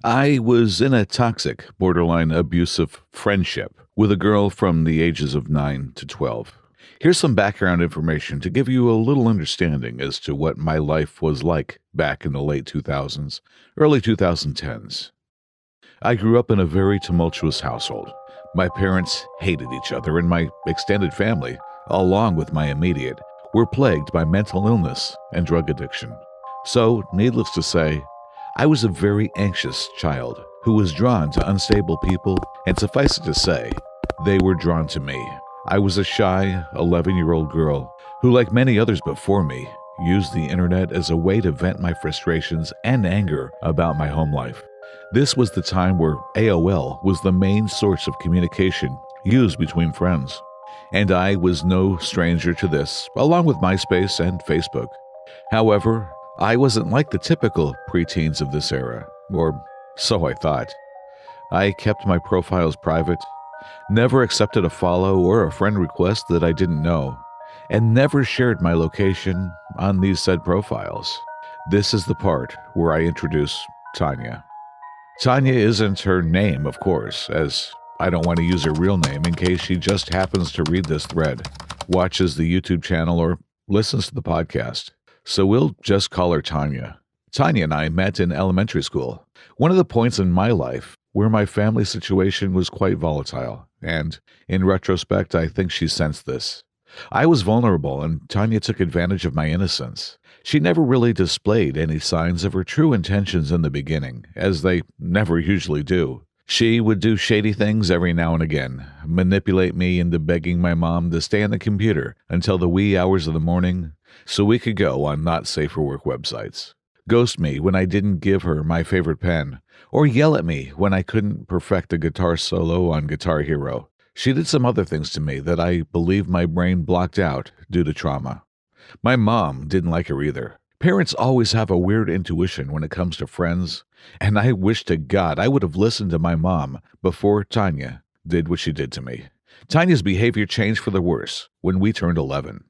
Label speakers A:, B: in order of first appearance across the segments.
A: I was in a toxic, borderline abusive friendship with a girl from the ages of 9 to 12. Here's some background information to give you a little understanding as to what my life was like back in the late 2000s, early 2010s. I grew up in a very tumultuous household. My parents hated each other, and my extended family, along with my immediate, were plagued by mental illness and drug addiction. So, needless to say, I was a very anxious child who was drawn to unstable people, and suffice it to say, they were drawn to me. I was a shy 11-year-old girl who, like many others before me, used the internet as a way to vent my frustrations and anger about my home life. This was the time where AOL was the main source of communication used between friends, and I was no stranger to this, along with MySpace and Facebook. However, I wasn't like the typical preteens of this era, or so I thought. I kept my profiles private, never accepted a follow or a friend request that I didn't know, and never shared my location on these said profiles. This is the part where I introduce Tanya. Tanya isn't her name, of course, as I don't want to use her real name in case she just happens to read this thread, watches the YouTube channel, or listens to the podcast. So we'll just call her Tanya. Tanya and I met in elementary school, one of the points in my life where my family situation was quite volatile, and in retrospect, I think she sensed this. I was vulnerable, and Tanya took advantage of my innocence. She never really displayed any signs of her true intentions in the beginning, as they never usually do. She would do shady things every now and again, manipulate me into begging my mom to stay on the computer until the wee hours of the morning so we could go on not safe for work websites, ghost me when I didn't give her my favorite pen, or yell at me when I couldn't perfect a guitar solo on Guitar Hero. She did some other things to me that I believe my brain blocked out due to trauma. My mom didn't like her either. Parents always have a weird intuition when it comes to friends, and I wish to God I would have listened to my mom before Tanya did what she did to me. Tanya's behavior changed for the worse when we turned 11.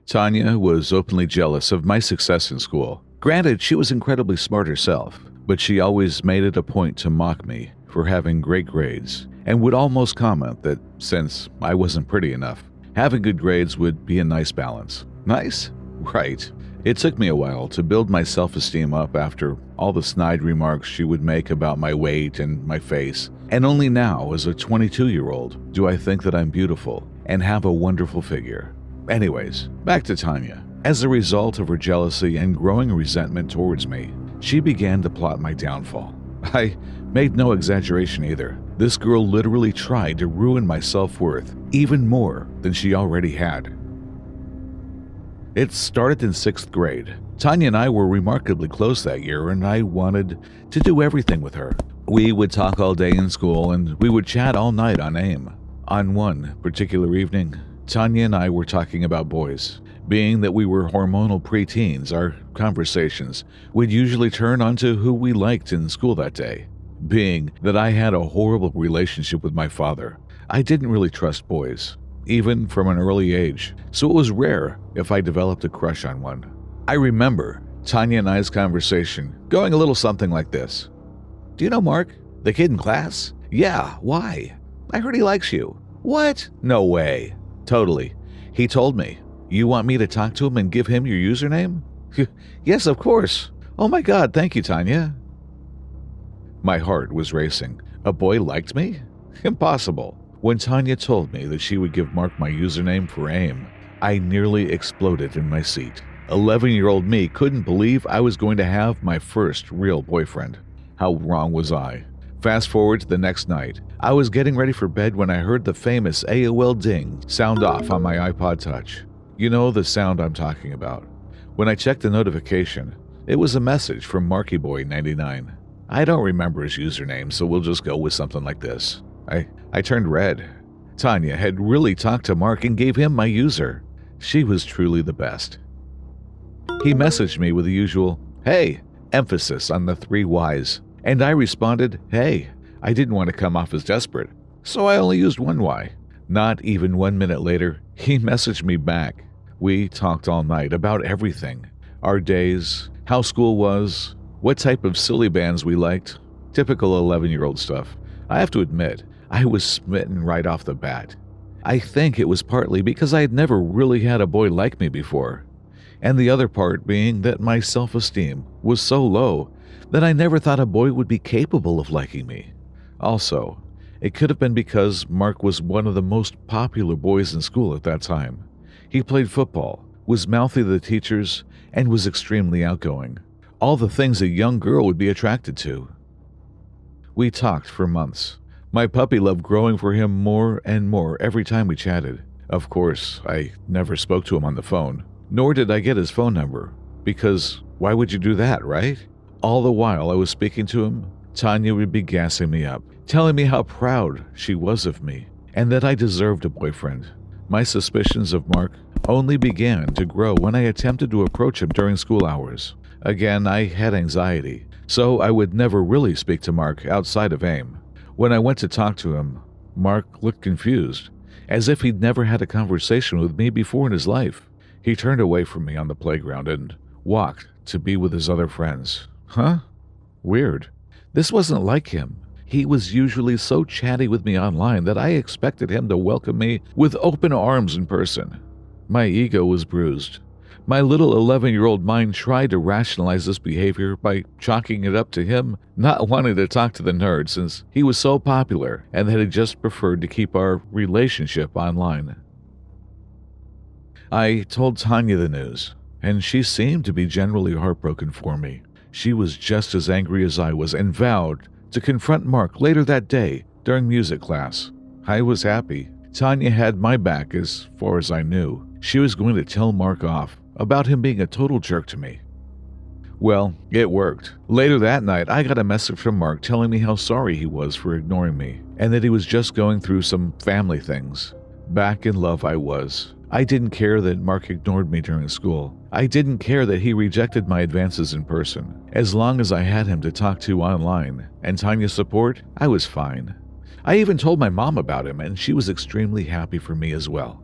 A: Tanya was openly jealous of my success in school. Granted, she was incredibly smart herself, but she always made it a point to mock me for having great grades, and would almost comment that since I wasn't pretty enough, having good grades would be a nice balance. Nice? Right. It took me a while to build my self-esteem up after all the snide remarks she would make about my weight and my face, and only now, as a 22-year-old, do I think that I'm beautiful and have a wonderful figure. Anyways, back to Tanya. As a result of her jealousy and growing resentment towards me, she began to plot my downfall. I made no exaggeration either. This girl literally tried to ruin my self-worth even more than she already had. It started in 6th grade. Tanya and I were remarkably close that year, and I wanted to do everything with her. We would talk all day in school, and we would chat all night on AIM. On one particular evening, Tanya and I were talking about boys. Being that we were hormonal preteens, our conversations would usually turn onto who we liked in school that day. Being that I had a horrible relationship with my father, I didn't really trust boys, even from an early age, so it was rare if I developed a crush on one. I remember Tanya and I's conversation going a little something like this. "Do you know Mark, the kid in class?" "Yeah, why?" "I heard he likes you." "What? No way." "Totally. He told me. You want me to talk to him and give him your username?" "Yes, of course." "Oh my God, thank you, Tanya." My heart was racing. A boy liked me? Impossible. When Tanya told me that she would give Mark my username for AIM, I nearly exploded in my seat. 11-year-old me couldn't believe I was going to have my first real boyfriend. How wrong was I? Fast forward to the next night. I was getting ready for bed when I heard the famous AOL ding sound off on my iPod Touch. You know the sound I'm talking about. When I checked the notification, it was a message from MarkyBoy99. I don't remember his username, so we'll just go with something like this. I turned red. Tanya had really talked to Mark and gave him my user. She was truly the best. He messaged me with the usual, "Hey," emphasis on the 3 Ys, and I responded, "Hey." I didn't want to come off as desperate, so I only used 1 Y. Not even 1 minute later, he messaged me back. We talked all night about everything. Our days, how school was, what type of silly bands we liked. Typical 11-year-old stuff. I have to admit, I was smitten right off the bat. I think it was partly because I had never really had a boy like me before, and the other part being that my self-esteem was so low that I never thought a boy would be capable of liking me. Also, it could have been because Mark was one of the most popular boys in school at that time. He played football, was mouthy to the teachers, and was extremely outgoing. All the things a young girl would be attracted to. We talked for months. My puppy loved growing for him more and more every time we chatted. Of course, I never spoke to him on the phone, nor did I get his phone number, because why would you do that, right? All the while I was speaking to him, Tanya would be gassing me up, telling me how proud she was of me, and that I deserved a boyfriend. My suspicions of Mark only began to grow when I attempted to approach him during school hours. Again, I had anxiety, so I would never really speak to Mark outside of AIM. When I went to talk to him, Mark looked confused, as if he'd never had a conversation with me before in his life. He turned away from me on the playground and walked to be with his other friends. Huh? Weird. This wasn't like him. He was usually so chatty with me online that I expected him to welcome me with open arms in person. My ego was bruised. My little 11-year-old mind tried to rationalize this behavior by chalking it up to him not wanting to talk to the nerd since he was so popular and that he just preferred to keep our relationship online. I told Tanya the news, and she seemed to be generally heartbroken for me. She was just as angry as I was and vowed to confront Mark later that day during music class. I was happy. Tanya had my back as far as I knew. She was going to tell Mark off about him being a total jerk to me. Well, it worked. Later that night, I got a message from Mark telling me how sorry he was for ignoring me and that he was just going through some family things. Back in love I was. I didn't care that Mark ignored me during school. I didn't care that he rejected my advances in person. As long as I had him to talk to online and Tanya's support, I was fine. I even told my mom about him, and she was extremely happy for me as well.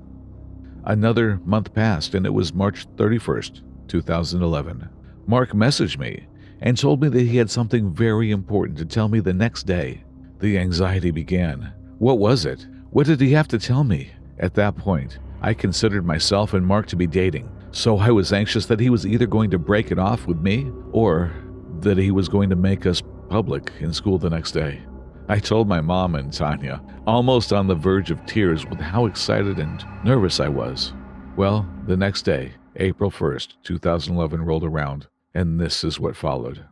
A: Another month passed, and it was March 31st, 2011. Mark messaged me and told me that he had something very important to tell me the next day. The anxiety began. What was it? What did he have to tell me? At that point, I considered myself and Mark to be dating, so I was anxious that he was either going to break it off with me or that he was going to make us public in school the next day. I told my mom and Tanya, almost on the verge of tears with how excited and nervous I was. Well, the next day, April 1st, 2011 rolled around, and this is what followed.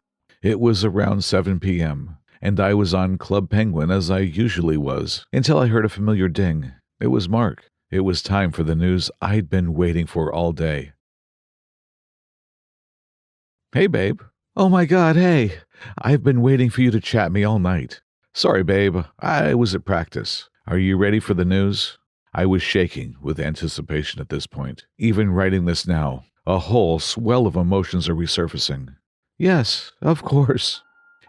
A: It was around 7 p.m., and I was on Club Penguin as I usually was, until I heard a familiar ding. It was Mark. It was time for the news I'd been waiting for all day. Hey, babe. Oh my God, hey. I've been waiting for you to chat me all night. Sorry, babe. I was at practice. Are you ready for the news? I was shaking with anticipation at this point. Even writing this now, a whole swell of emotions are resurfacing. Yes, of course.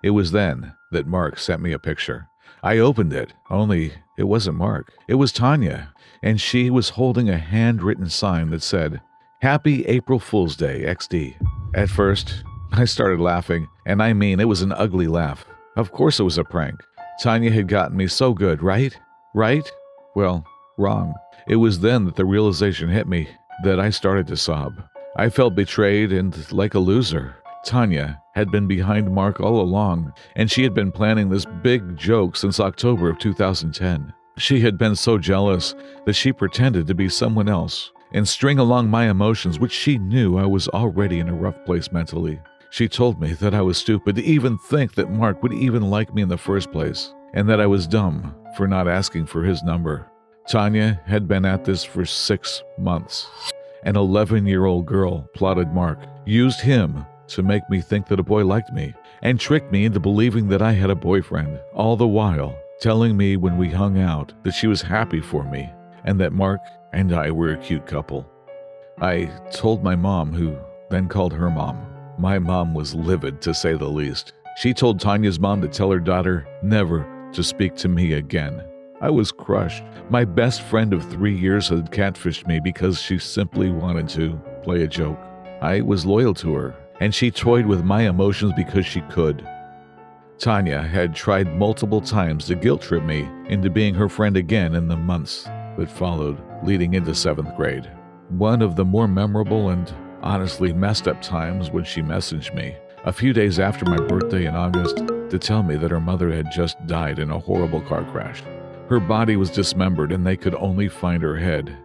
A: It was then that Mark sent me a picture. I opened it, only it wasn't Mark. It was Tanya, and she was holding a handwritten sign that said, Happy April Fool's Day, XD. At first, I started laughing, and I mean it was an ugly laugh. Of course it was a prank. Tanya had gotten me so good, right? Right? Well, wrong. It was then that the realization hit me that I started to sob. I felt betrayed and like a loser. Tanya had been behind Mark all along, and she had been planning this big joke since October of 2010. She had been so jealous that she pretended to be someone else and string along my emotions, which she knew I was already in a rough place mentally. She told me that I was stupid to even think that Mark would even like me in the first place, and that I was dumb for not asking for his number. Tanya had been at this for 6 months. An 11-year-old girl plotted Mark, used him to make me think that a boy liked me, and tricked me into believing that I had a boyfriend, all the while telling me when we hung out that she was happy for me, and that Mark and I were a cute couple. I told my mom, who then called her mom. My mom was livid, to say the least. She told Tanya's mom to tell her daughter never to speak to me again. I was crushed. My best friend of 3 years had catfished me because she simply wanted to play a joke. I was loyal to her, and she toyed with my emotions because she could. Tanya had tried multiple times to guilt trip me into being her friend again in the months that followed, leading into 7th grade. One of the more memorable and honestly messed up times when she messaged me a few days after my birthday in August to tell me that her mother had just died in a horrible car crash. Her body was dismembered and they could only find her head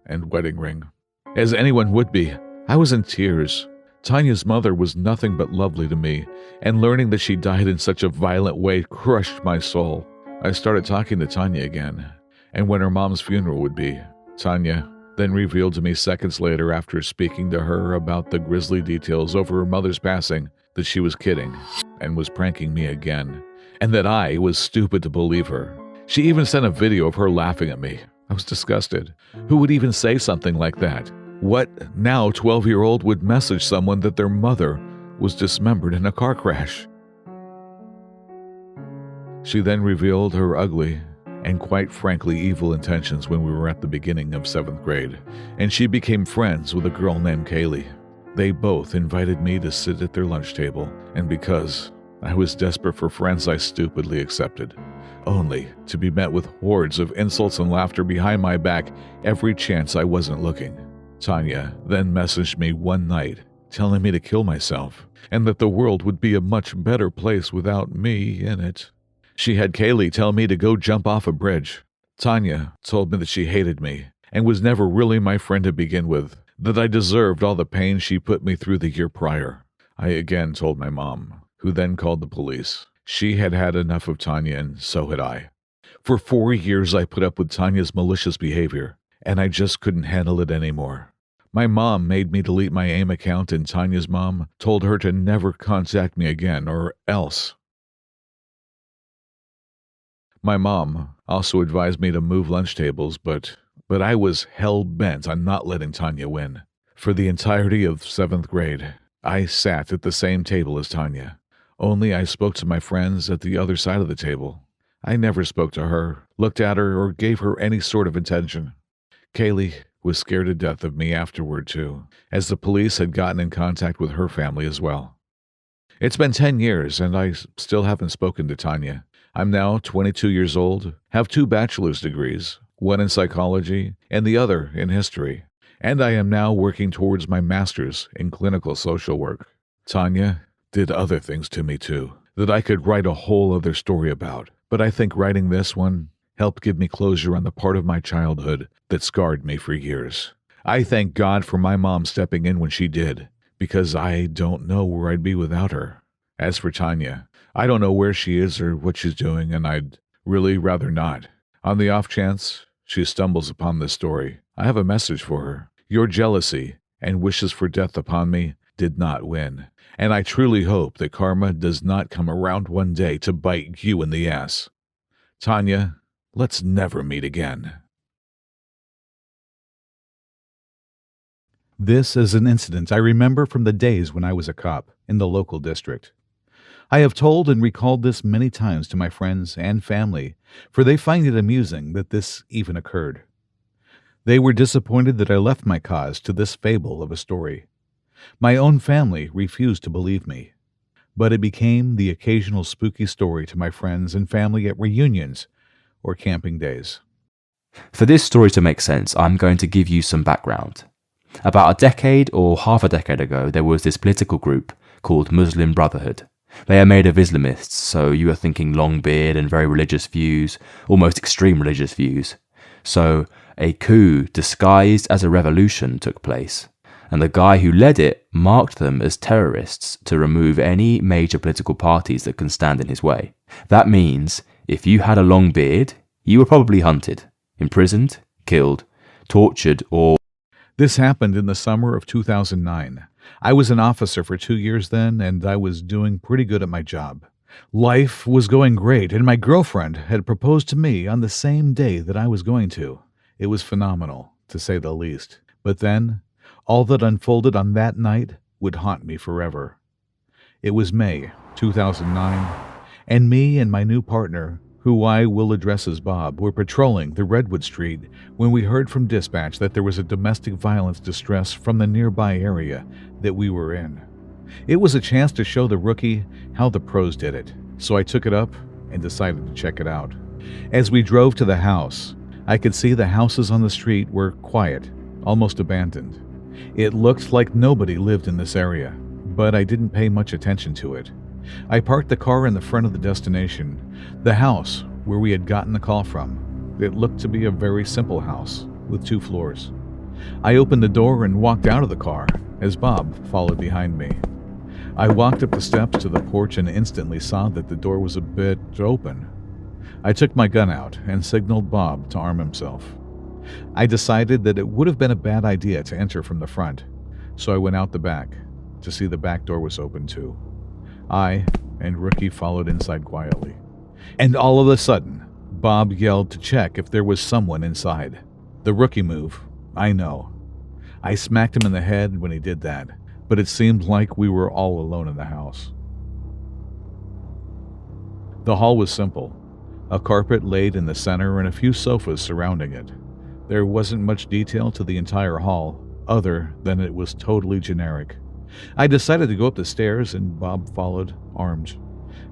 A: and wedding ring. As anyone would be, I was in tears. Tanya's mother was nothing but lovely to me, and learning that she died in such a violent way crushed my soul. I started talking to Tanya again, and when her mom's funeral would be, Tanya then revealed to me seconds later after speaking to her about the grisly details over her mother's passing that she was kidding and was pranking me again, and that I was stupid to believe her. She even sent a video of her laughing at me. I was disgusted. Who would even say something like that? What now 12-year-old would message someone that their mother was dismembered in a car crash? She then revealed her ugly and quite frankly evil intentions when we were at the beginning of 7th grade, and she became friends with a girl named Kaylee. They both invited me to sit at their lunch table, and because I was desperate for friends, I stupidly accepted, only to be met with hordes of insults and laughter behind my back every chance I wasn't looking. Tanya then messaged me one night telling me to kill myself and that the world would be a much better place without me in it. She had Kaylee tell me to go jump off a bridge. Tanya told me that she hated me and was never really my friend to begin with, that I deserved all the pain she put me through the year prior. I again told my mom, who then called the police. She had had enough of Tanya, and so had I. For 4 years I put up with Tanya's malicious behavior, and I just couldn't handle it anymore. My mom made me delete my AIM account, and Tanya's mom told her to never contact me again or else. My mom also advised me to move lunch tables, but I was hell-bent on not letting Tanya win. For the entirety of 7th grade, I sat at the same table as Tanya. Only I spoke to my friends at the other side of the table. I never spoke to her, looked at her, or gave her any sort of attention. Kaylee was scared to death of me afterward, too, as the police had gotten in contact with her family as well. It's been 10 years, and I still haven't spoken to Tanya. I'm now 22 years old, have 2 bachelor's degrees, one in psychology and the other in history, and I am now working towards my master's in clinical social work. Tanya did other things to me too, that I could write a whole other story about, but I think writing this one helped give me closure on the part of my childhood that scarred me for years. I thank God for my mom stepping in when she did, because I don't know where I'd be without her. As for Tanya, I don't know where she is or what she's doing, and I'd really rather not. On the off chance she stumbles upon this story, I have a message for her. Your jealousy and wishes for death upon me did not win, and I truly hope that karma does not come around one day to bite you in the ass. Tanya, let's never meet again.
B: This is an incident I remember from the days when I was a cop in the local district. I have told and recalled this many times to my friends and family, for they find it amusing that this even occurred. They were disappointed that I left my cause to this fable of a story. My own family refused to believe me, but it became the occasional spooky story to my friends and family at reunions or camping days.
C: For this story to make sense, I'm going to give you some background. About a decade or half a decade ago, there was this political group called Muslim Brotherhood. They are made of Islamists, so you are thinking long beard and very religious views, almost extreme religious views. So a coup disguised as a revolution took place, and the guy who led it marked them as terrorists to remove any major political parties that can stand in his way. That means if you had a long beard, you were probably hunted, imprisoned, killed, tortured, or...
B: This happened in the summer of 2009. I was an officer for 2 years then, and I was doing pretty good at my job. Life was going great, and my girlfriend had proposed to me on the same day that I was going to. It was phenomenal, to say the least. But then, all that unfolded on that night would haunt me forever. It was May 2009, and me and my new partner, who I will address as Bob, were patrolling the Redwood Street when we heard from dispatch that there was a domestic violence distress from the nearby area that we were in. It was a chance to show the rookie how the pros did it, so I took it up and decided to check it out. As we drove to the house, I could see the houses on the street were quiet, almost abandoned. It looked like nobody lived in this area, but I didn't pay much attention to it. I parked the car in the front of the destination, the house where we had gotten the call from. It looked to be a very simple house with 2 floors. I opened the door and walked out of the car as Bob followed behind me. I walked up the steps to the porch and instantly saw that the door was a bit open. I took my gun out and signaled Bob to arm himself. I decided that it would have been a bad idea to enter from the front, so I went out the back to see the back door was open too. I and Rookie followed inside quietly. And all of a sudden, Bob yelled to check if there was someone inside. The rookie move, I know. I smacked him in the head when he did that, but it seemed like we were all alone in the house. The hall was simple. A carpet laid in the center and a few sofas surrounding it. There wasn't much detail to the entire hall, other than it was totally generic. I decided to go up the stairs and Bob followed, armed.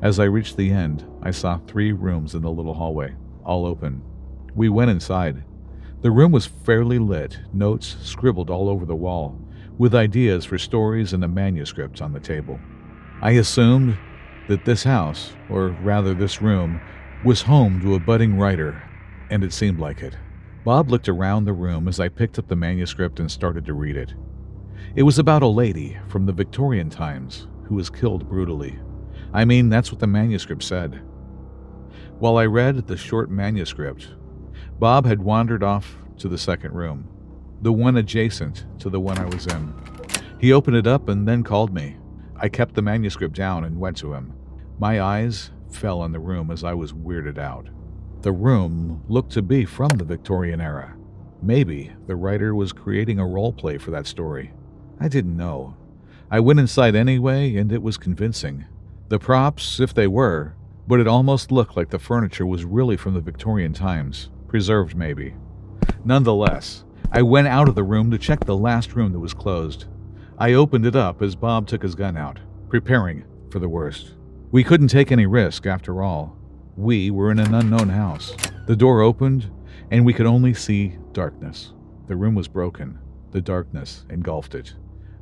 B: As I reached the end, I saw 3 rooms in the little hallway, all open. We went inside. The room was fairly lit, notes scribbled all over the wall, with ideas for stories and a manuscript on the table. I assumed that this house, or rather this room, was home to a budding writer, and it seemed like it. Bob looked around the room as I picked up the manuscript and started to read it. It was about a lady from the Victorian times who was killed brutally. I mean, that's what the manuscript said. While I read the short manuscript, Bob had wandered off to the second room, the one adjacent to the one I was in. He opened it up and then called me. I kept the manuscript down and went to him. My eyes fell on the room as I was weirded out. The room looked to be from the Victorian era. Maybe the writer was creating a role play for that story. I didn't know. I went inside anyway, and it was convincing. The props, if they were, but it almost looked like the furniture was really from the Victorian times, preserved maybe. Nonetheless, I went out of the room to check the last room that was closed. I opened it up as Bob took his gun out, preparing for the worst. We couldn't take any risk, after all. We were in an unknown house. The door opened, and we could only see darkness. The room was broken. The darkness engulfed it.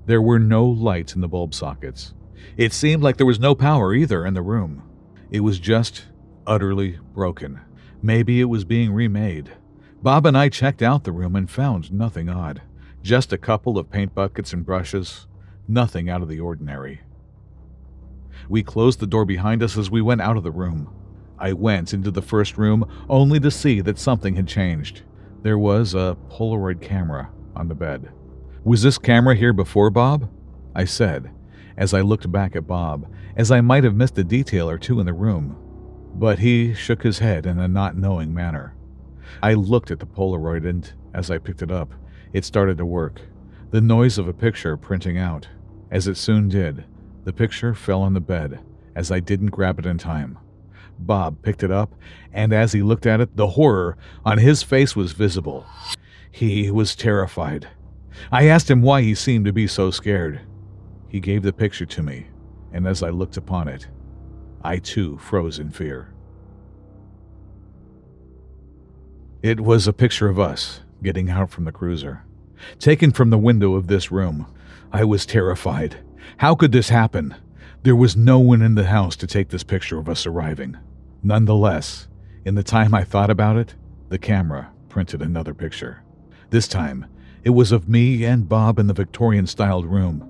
B: There were no lights in the bulb sockets. It seemed like there was no power either in the room. It was just utterly broken. Maybe it was being remade. Bob and I checked out the room and found nothing odd. Just a couple of paint buckets and brushes. Nothing out of the ordinary. We closed the door behind us as we went out of the room. I went into the first room only to see that something had changed. There was a Polaroid camera on the bed. "Was this camera here before, Bob?" I said, as I looked back at Bob, as I might have missed a detail or two in the room. But he shook his head in a not knowing manner. I looked at the Polaroid and, as I picked it up, it started to work. The noise of a picture printing out. As it soon did, the picture fell on the bed, as I didn't grab it in time. Bob picked it up, and as he looked at it, the horror on his face was visible. He was terrified. I asked him why he seemed to be so scared. He gave the picture to me, and as I looked upon it, I too froze in fear. It was a picture of us getting out from the cruiser, taken from the window of this room. I was terrified. How could this happen? There was no one in the house to take this picture of us arriving. Nonetheless, in the time I thought about it, the camera printed another picture. This time, it was of me and Bob in the Victorian-styled room,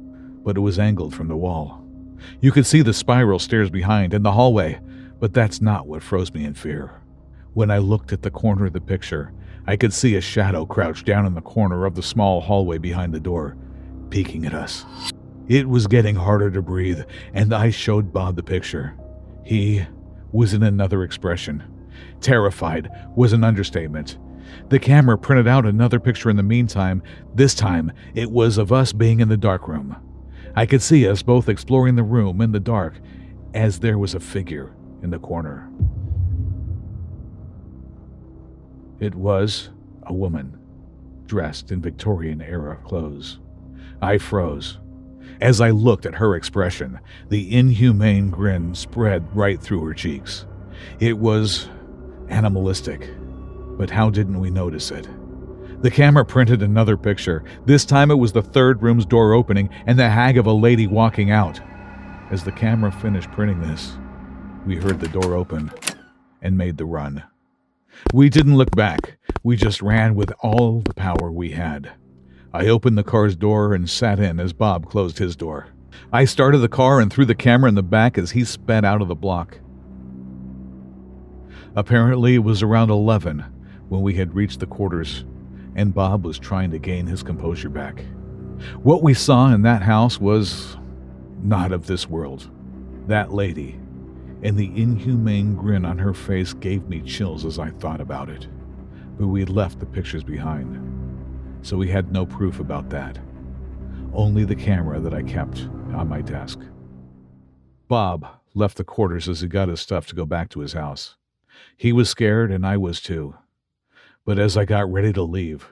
B: but it was angled from the wall. You could see the spiral stairs behind and the hallway, but that's not what froze me in fear. When I looked at the corner of the picture, I could see a shadow crouched down in the corner of the small hallway behind the door, peeking at us. It was getting harder to breathe, and I showed Bob the picture. He was in another expression. Terrified was an understatement. The camera printed out another picture in the meantime. This time, it was of us being in the dark room. I could see us both exploring the room in the dark, as there was a figure in the corner. It was a woman, dressed in Victorian-era clothes. I froze. As I looked at her expression, the inhumane grin spread right through her cheeks. It was animalistic, but how didn't we notice it? The camera printed another picture. This time it was the third room's door opening and the hag of a lady walking out. As the camera finished printing this, we heard the door open and made the run. We didn't look back. We just ran with all the power we had. I opened the car's door and sat in as Bob closed his door. I started the car and threw the camera in the back as he sped out of the block. Apparently, it was around 11 when we had reached the quarters, and Bob was trying to gain his composure back. What we saw in that house was not of this world. That lady and the inhumane grin on her face gave me chills as I thought about it. But we had left the pictures behind, so we had no proof about that. Only the camera that I kept on my desk. Bob left the quarters as he got his stuff to go back to his house. He was scared and I was too. But as I got ready to leave,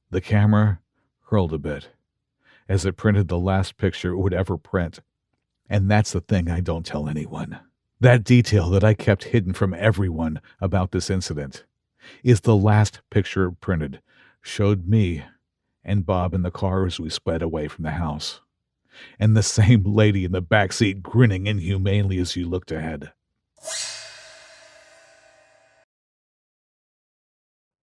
B: the camera hurled a bit as it printed the last picture it would ever print. And that's the thing I don't tell anyone. That detail that I kept hidden from everyone about this incident is the last picture it printed showed me and Bob in the car as we sped away from the house, and the same lady in the back seat grinning inhumanely as you looked ahead.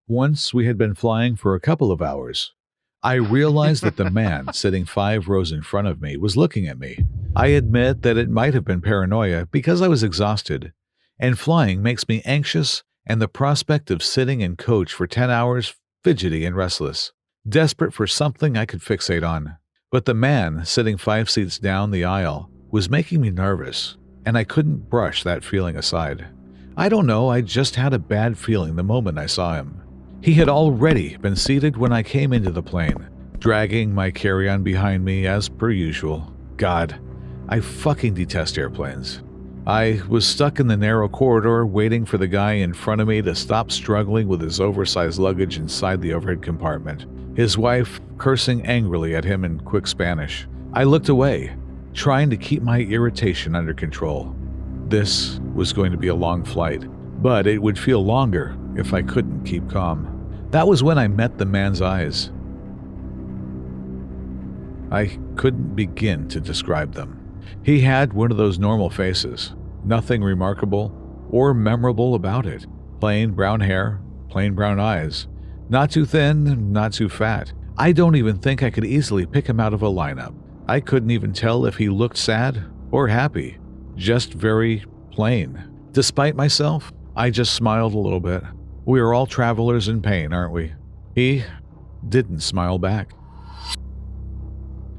B: Once we had been flying for a couple of hours, I realized that the man sitting 5 rows in front of me was looking at me. I admit that it might have been paranoia because I was exhausted, and flying makes me anxious, and the prospect of sitting in coach for 10 hours fidgety and restless, desperate for something I could fixate on. But the man sitting 5 seats down the aisle was making me nervous, and I couldn't brush that feeling aside. I don't know, I just had a bad feeling the moment I saw him. He had already been seated when I came into the plane, dragging my carry-on behind me as per usual. God, I fucking detest airplanes. I was stuck in the narrow corridor waiting for the guy in front of me to stop struggling with his oversized luggage inside the overhead compartment, his wife cursing angrily at him in quick Spanish. I looked away, trying to keep my irritation under control. This was going to be a long flight, but it would feel longer if I couldn't keep calm. That was when I met the man's eyes. I couldn't begin to describe them. He had one of those normal faces, nothing remarkable or memorable about it. Plain brown hair, plain brown eyes, not too thin, not too fat. I don't even think I could easily pick him out of a lineup. I couldn't even tell if he looked sad or happy, just very plain. Despite myself, I just smiled a little bit. We are all travelers in pain, aren't we? He didn't smile back.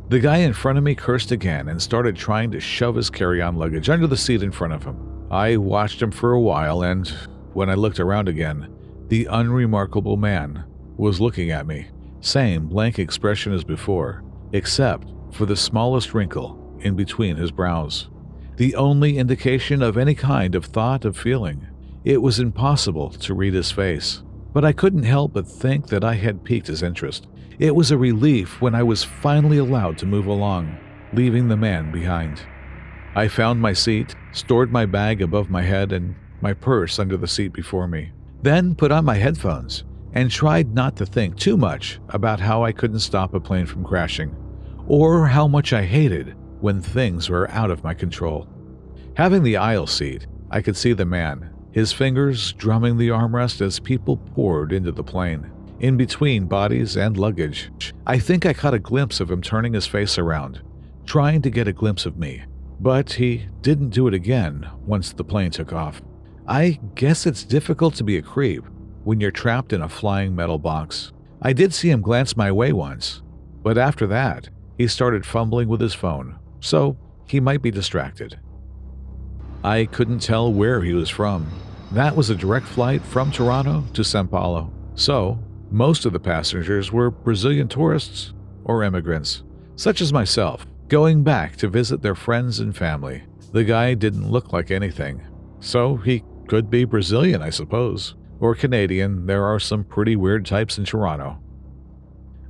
B: The guy in front of me cursed again and started trying to shove his carry-on luggage under the seat in front of him. I watched him for a while, and when I looked around again, the unremarkable man was looking at me. Same blank expression as before, except for the smallest wrinkle in between his brows. The only indication of any kind of thought of feeling. It was impossible to read his face, but I couldn't help but think that I had piqued his interest. It was a relief when I was finally allowed to move along, leaving the man behind. I found my seat, stored my bag above my head and my purse under the seat before me, then put on my headphones and tried not to think too much about how I couldn't stop a plane from crashing, or how much I hated when things were out of my control. Having the aisle seat, I could see the man, his fingers drumming the armrest as people poured into the plane, in between bodies and luggage. I think I caught a glimpse of him turning his face around, trying to get a glimpse of me, but he didn't do it again once the plane took off. I guess it's difficult to be a creep when you're trapped in a flying metal box. I did see him glance my way once, but after that, he started fumbling with his phone, so he might be distracted. I couldn't tell where he was from. That was a direct flight from Toronto to São Paulo, so most of the passengers were Brazilian tourists or immigrants, such as myself, going back to visit their friends and family. The guy didn't look like anything, so he could be Brazilian, I suppose,
A: or Canadian, there are some pretty weird types in Toronto.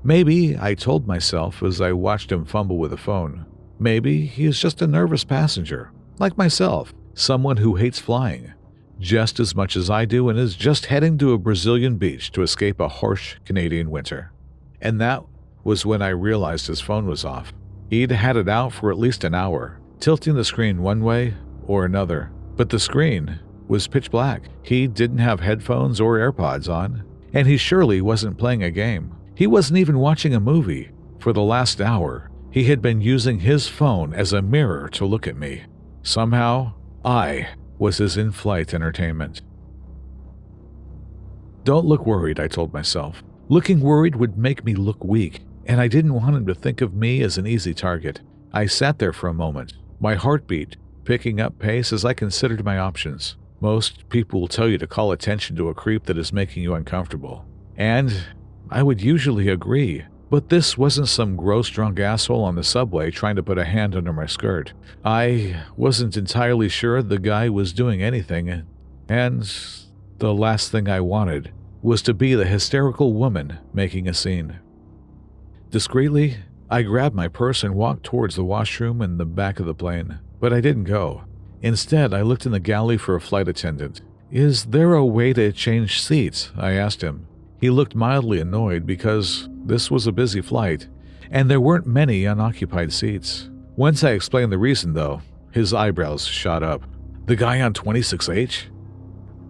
A: Maybe, I told myself as I watched him fumble with the phone, maybe he is just a nervous passenger, like myself, someone who hates flying just as much as I do and is just heading to a Brazilian beach to escape a harsh Canadian winter. And that was when I realized his phone was off. He'd had it out for at least an hour, tilting the screen one way or another, but the screen was pitch black. He didn't have headphones or AirPods on, and he surely wasn't playing a game. He wasn't even watching a movie. For the last hour, he had been using his phone as a mirror to look at me. Somehow, I was his in-flight entertainment. Don't look worried, I told myself. Looking worried would make me look weak, and I didn't want him to think of me as an easy target. I sat there for a moment, my heartbeat picking up pace as I considered my options. Most people will tell you to call attention to a creep that is making you uncomfortable. And I would usually agree, but this wasn't some gross drunk asshole on the subway trying to put a hand under my skirt. I wasn't entirely sure the guy was doing anything, and the last thing I wanted was to be the hysterical woman making a scene. Discreetly, I grabbed my purse and walked towards the washroom in the back of the plane, but I didn't go. Instead, I looked in the galley for a flight attendant. "Is there a way to change seats?" I asked him. He looked mildly annoyed because this was a busy flight, and there weren't many unoccupied seats. Once I explained the reason, though, his eyebrows shot up. "The guy on 26H?"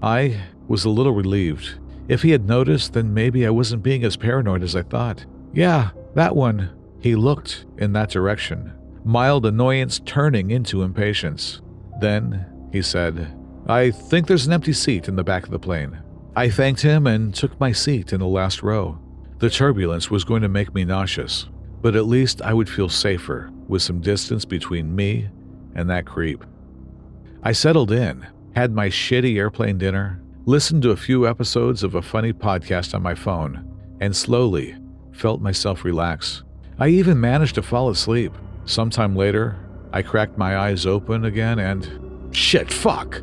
A: I was a little relieved. If he had noticed, then maybe I wasn't being as paranoid as I thought. "Yeah, that one." He looked in that direction, mild annoyance turning into impatience. Then he said, "I think there's an empty seat in the back of the plane." I thanked him and took my seat in the last row. The turbulence was going to make me nauseous, but at least I would feel safer with some distance between me and that creep. I settled in, had my shitty airplane dinner, listened to a few episodes of a funny podcast on my phone, and slowly felt myself relax. I even managed to fall asleep. Sometime later, I cracked my eyes open again and... Shit, fuck!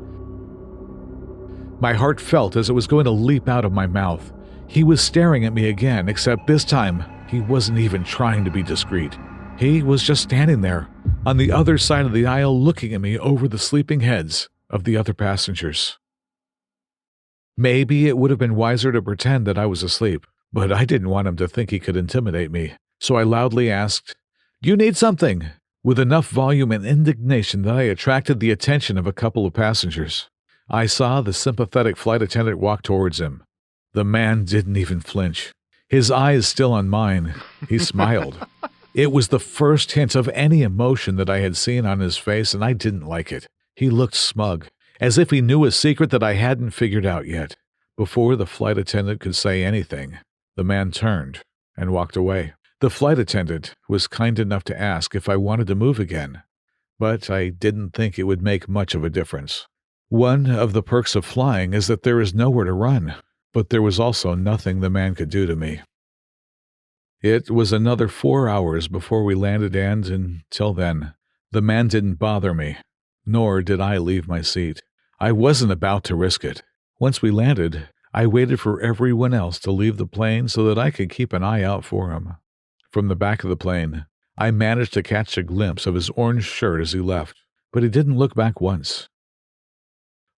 A: My heart felt as it was going to leap out of my mouth. He was staring at me again, except this time, he wasn't even trying to be discreet. He was just standing there, on the other side of the aisle, looking at me over the sleeping heads of the other passengers. Maybe it would have been wiser to pretend that I was asleep, but I didn't want him to think he could intimidate me, so I loudly asked, "Do you need something?" with enough volume and indignation that I attracted the attention of a couple of passengers. I saw the sympathetic flight attendant walk towards him. The man didn't even flinch. His eyes still on mine. He smiled. It was the first hint of any emotion that I had seen on his face, and I didn't like it. He looked smug, as if he knew a secret that I hadn't figured out yet. Before the flight attendant could say anything, the man turned and walked away. The flight attendant was kind enough to ask if I wanted to move again, but I didn't think it would make much of a difference. One of the perks of flying is that there is nowhere to run, but there was also nothing the man could do to me. It was another 4 hours before we landed, and until then, the man didn't bother me, nor did I leave my seat. I wasn't about to risk it. Once we landed, I waited for everyone else to leave the plane so that I could keep an eye out for him. From the back of the plane, I managed to catch a glimpse of his orange shirt as he left, but he didn't look back once.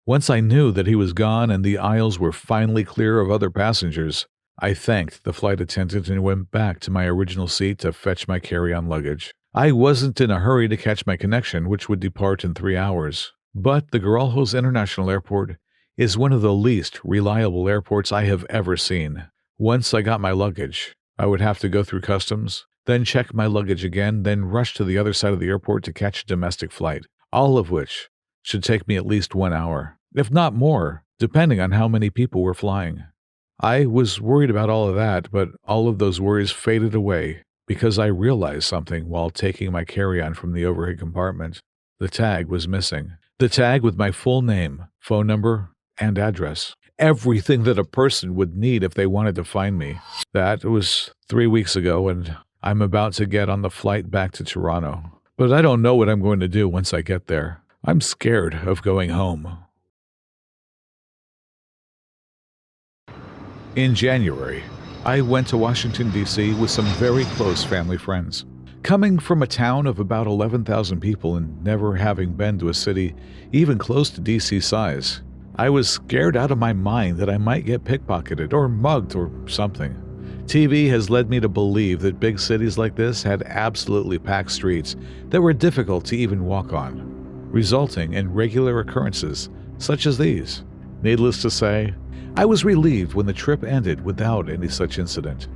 A: Once I knew that he was gone and the aisles were finally clear of other passengers, I thanked the flight attendant and went back to my original seat to fetch my carry-on luggage. I wasn't in a hurry to catch my connection, which would depart in 3 hours, but the Guarulhos International Airport is one of the least reliable airports I have ever seen. Once I got my luggage, I would have to go through customs, then check my luggage again, then rush to the other side of the airport to catch a domestic flight, all of which should take me at least 1 hour, if not more, depending on how many people were flying. I was worried about all of that, but all of those worries faded away because I realized something while taking my carry-on from the overhead compartment. The tag was missing. The tag with my full name, phone number, and address. Everything that a person would need if they wanted to find me. That was 3 weeks ago, and I'm about to get on the flight back to Toronto. But I don't know what I'm going to do once I get there. I'm scared of going home.
B: In January, I went to Washington, D.C. with some very close family friends. Coming from a town of about 11,000 people and never having been to a city even close to D.C. size, I was scared out of my mind that I might get pickpocketed or mugged or something. TV has led me to believe that big cities like this had absolutely packed streets that were difficult to even walk on, resulting in regular occurrences such as these. Needless to say, I was relieved when the trip ended without any such incident.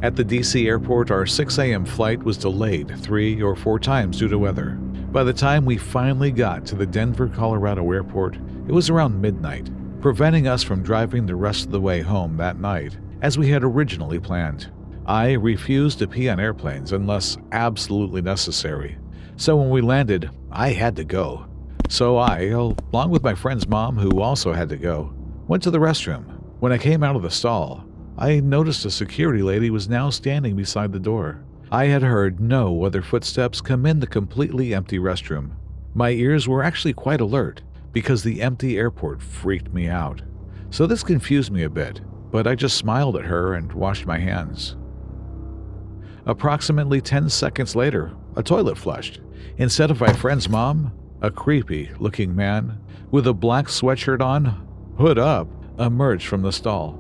B: At the DC airport, our 6 a.m. flight was delayed 3 or 4 times due to weather. By the time we finally got to the Denver, Colorado airport, it was around midnight, preventing us from driving the rest of the way home that night, as we had originally planned. I refused to pee on airplanes unless absolutely necessary, so when we landed, I had to go. So I, along with my friend's mom who also had to go, went to the restroom. When I came out of the stall, I noticed a security lady was now standing beside the door. I had heard no other footsteps come in the completely empty restroom. My ears were actually quite alert because the empty airport freaked me out. So this confused me a bit, but I just smiled at her and washed my hands. Approximately 10 seconds later, a toilet flushed. Instead of my friend's mom, a creepy-looking man with a black sweatshirt on, hood up, emerged from the stall.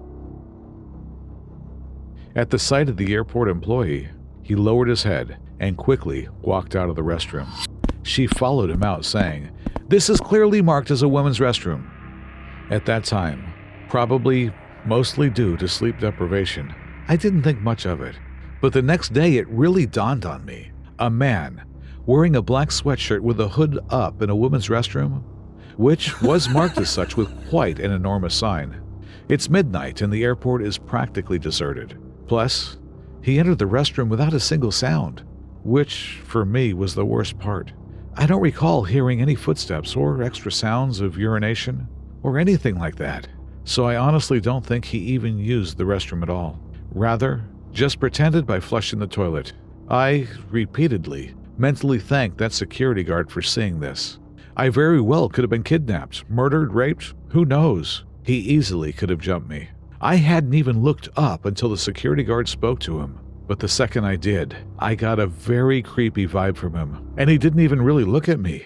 B: At the sight of the airport employee, he lowered his head and quickly walked out of the restroom. She followed him out, saying, "This is clearly marked as a women's restroom." At that time, probably mostly due to sleep deprivation, I didn't think much of it. But the next day it really dawned on me. A man wearing a black sweatshirt with a hood up in a women's restroom, which was marked as such with quite an enormous sign. It's midnight and the airport is practically deserted. Plus, he entered the restroom without a single sound, which for me was the worst part. I don't recall hearing any footsteps or extra sounds of urination or anything like that, so I honestly don't think he even used the restroom at all. Rather, just pretended by flushing the toilet. I repeatedly mentally thanked that security guard for seeing this. I very well could have been kidnapped, murdered, raped, who knows? He easily could have jumped me. I hadn't even looked up until the security guard spoke to him. But the second I did, I got a very creepy vibe from him, and he didn't even really look at me.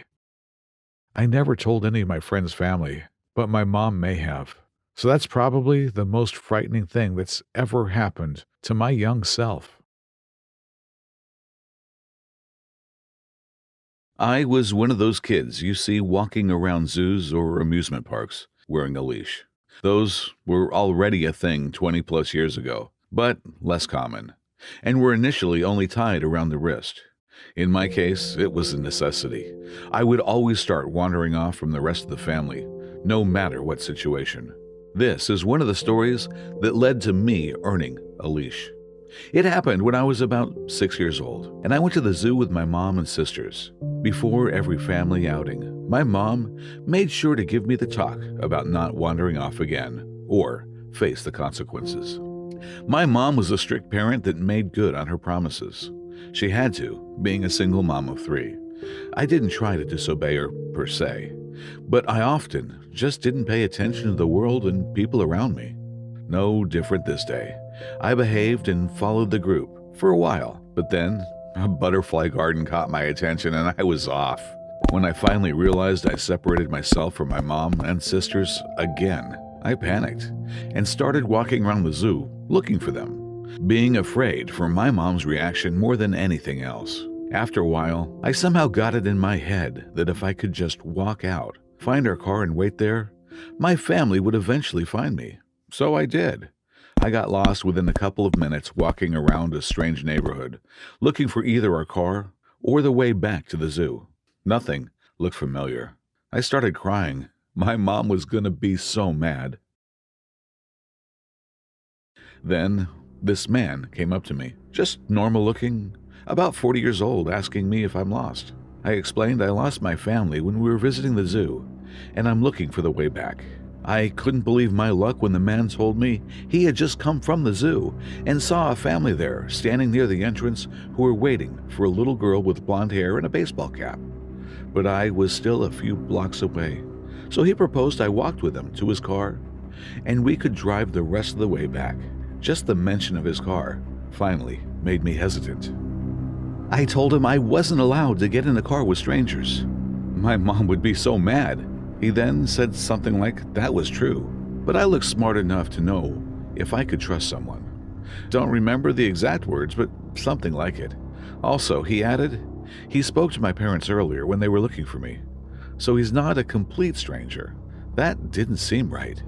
B: I never told any of my friends' family, but my mom may have. So that's probably the most frightening thing that's ever happened to my young self.
A: I was one of those kids you see walking around zoos or amusement parks wearing a leash. Those were already a thing 20 plus years ago, but less common, and were initially only tied around the wrist. In my case, it was a necessity. I would always start wandering off from the rest of the family, no matter what situation. This is one of the stories that led to me earning a leash. It happened when I was about 6 years old, and I went to the zoo with my mom and sisters. Before every family outing, my mom made sure to give me the talk about not wandering off again, or face the consequences. My mom was a strict parent that made good on her promises. She had to, being a single mom of 3. I didn't try to disobey her, per se, but I often just didn't pay attention to the world and people around me. No different this day. I behaved and followed the group for a while, but then a butterfly garden caught my attention and I was off. When I finally realized I separated myself from my mom and sisters again, I panicked and started walking around the zoo looking for them, being afraid for my mom's reaction more than anything else. After a while, I somehow got it in my head that if I could just walk out, find our car and wait there, my family would eventually find me. So I did. I got lost within a couple of minutes walking around a strange neighborhood, looking for either our car or the way back to the zoo. Nothing looked familiar. I started crying. My mom was going to be so mad. Then this man came up to me, just normal looking, about 40 years old, asking me if I'm lost. I explained I lost my family when we were visiting the zoo, and I'm looking for the way back. I couldn't believe my luck when the man told me he had just come from the zoo and saw a family there standing near the entrance who were waiting for a little girl with blonde hair and a baseball cap. But I was still a few blocks away, so he proposed I walked with him to his car, and we could drive the rest of the way back. Just the mention of his car finally made me hesitant. I told him I wasn't allowed to get in a car with strangers. My mom would be so mad. He then said something like that was true, but I looked smart enough to know if I could trust someone. Don't remember the exact words, but something like it. Also, he added, he spoke to my parents earlier when they were looking for me, so he's not a complete stranger. That didn't seem right.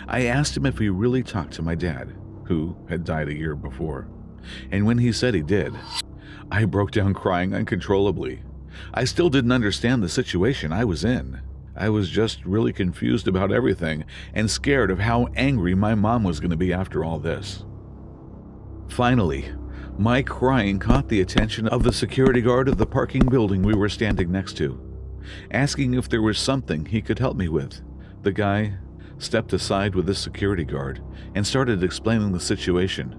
A: I asked him if he really talked to my dad, who had died a year before, and when he said he did, I broke down crying uncontrollably. I still didn't understand the situation I was in. I was just really confused about everything and scared of how angry my mom was going to be after all this. Finally, my crying caught the attention of the security guard of the parking building we were standing next to, asking if there was something he could help me with. The guy stepped aside with the security guard and started explaining the situation,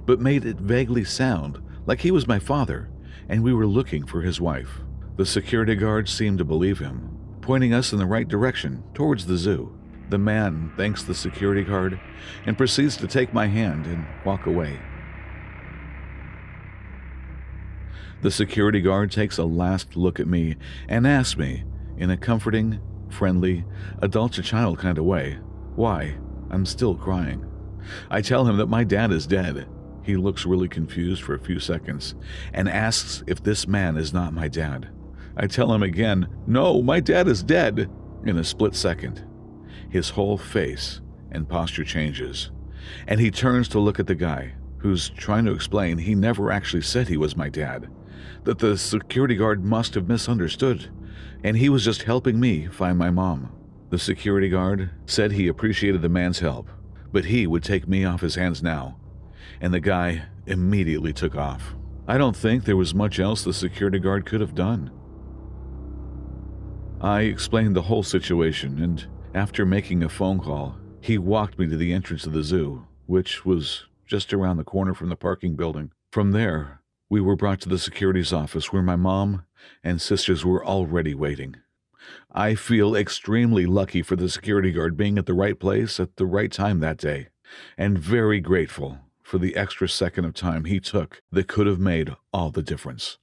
A: but made it vaguely sound like he was my father and we were looking for his wife. The security guard seemed to believe him, pointing us in the right direction, towards the zoo. The man thanks the security guard and proceeds to take my hand and walk away. The security guard takes a last look at me and asks me, in a comforting, friendly, adult-to-child kind of way, why I'm still crying. I tell him that my dad is dead. He looks really confused for a few seconds and asks if this man is not my dad. I tell him again, no, my dad is dead. In a split second, his whole face and posture changes, and he turns to look at the guy, who's trying to explain he never actually said he was my dad, that the security guard must have misunderstood, and he was just helping me find my mom. The security guard said he appreciated the man's help, but he would take me off his hands now, and the guy immediately took off. I don't think there was much else the security guard could have done. I explained the whole situation, and after making a phone call, he walked me to the entrance of the zoo, which was just around the corner from the parking building. From there, we were brought to the security's office where my mom and sisters were already waiting. I feel extremely lucky for the security guard being at the right place at the right time that day, and very grateful for the extra second of time he took that could have made all the difference.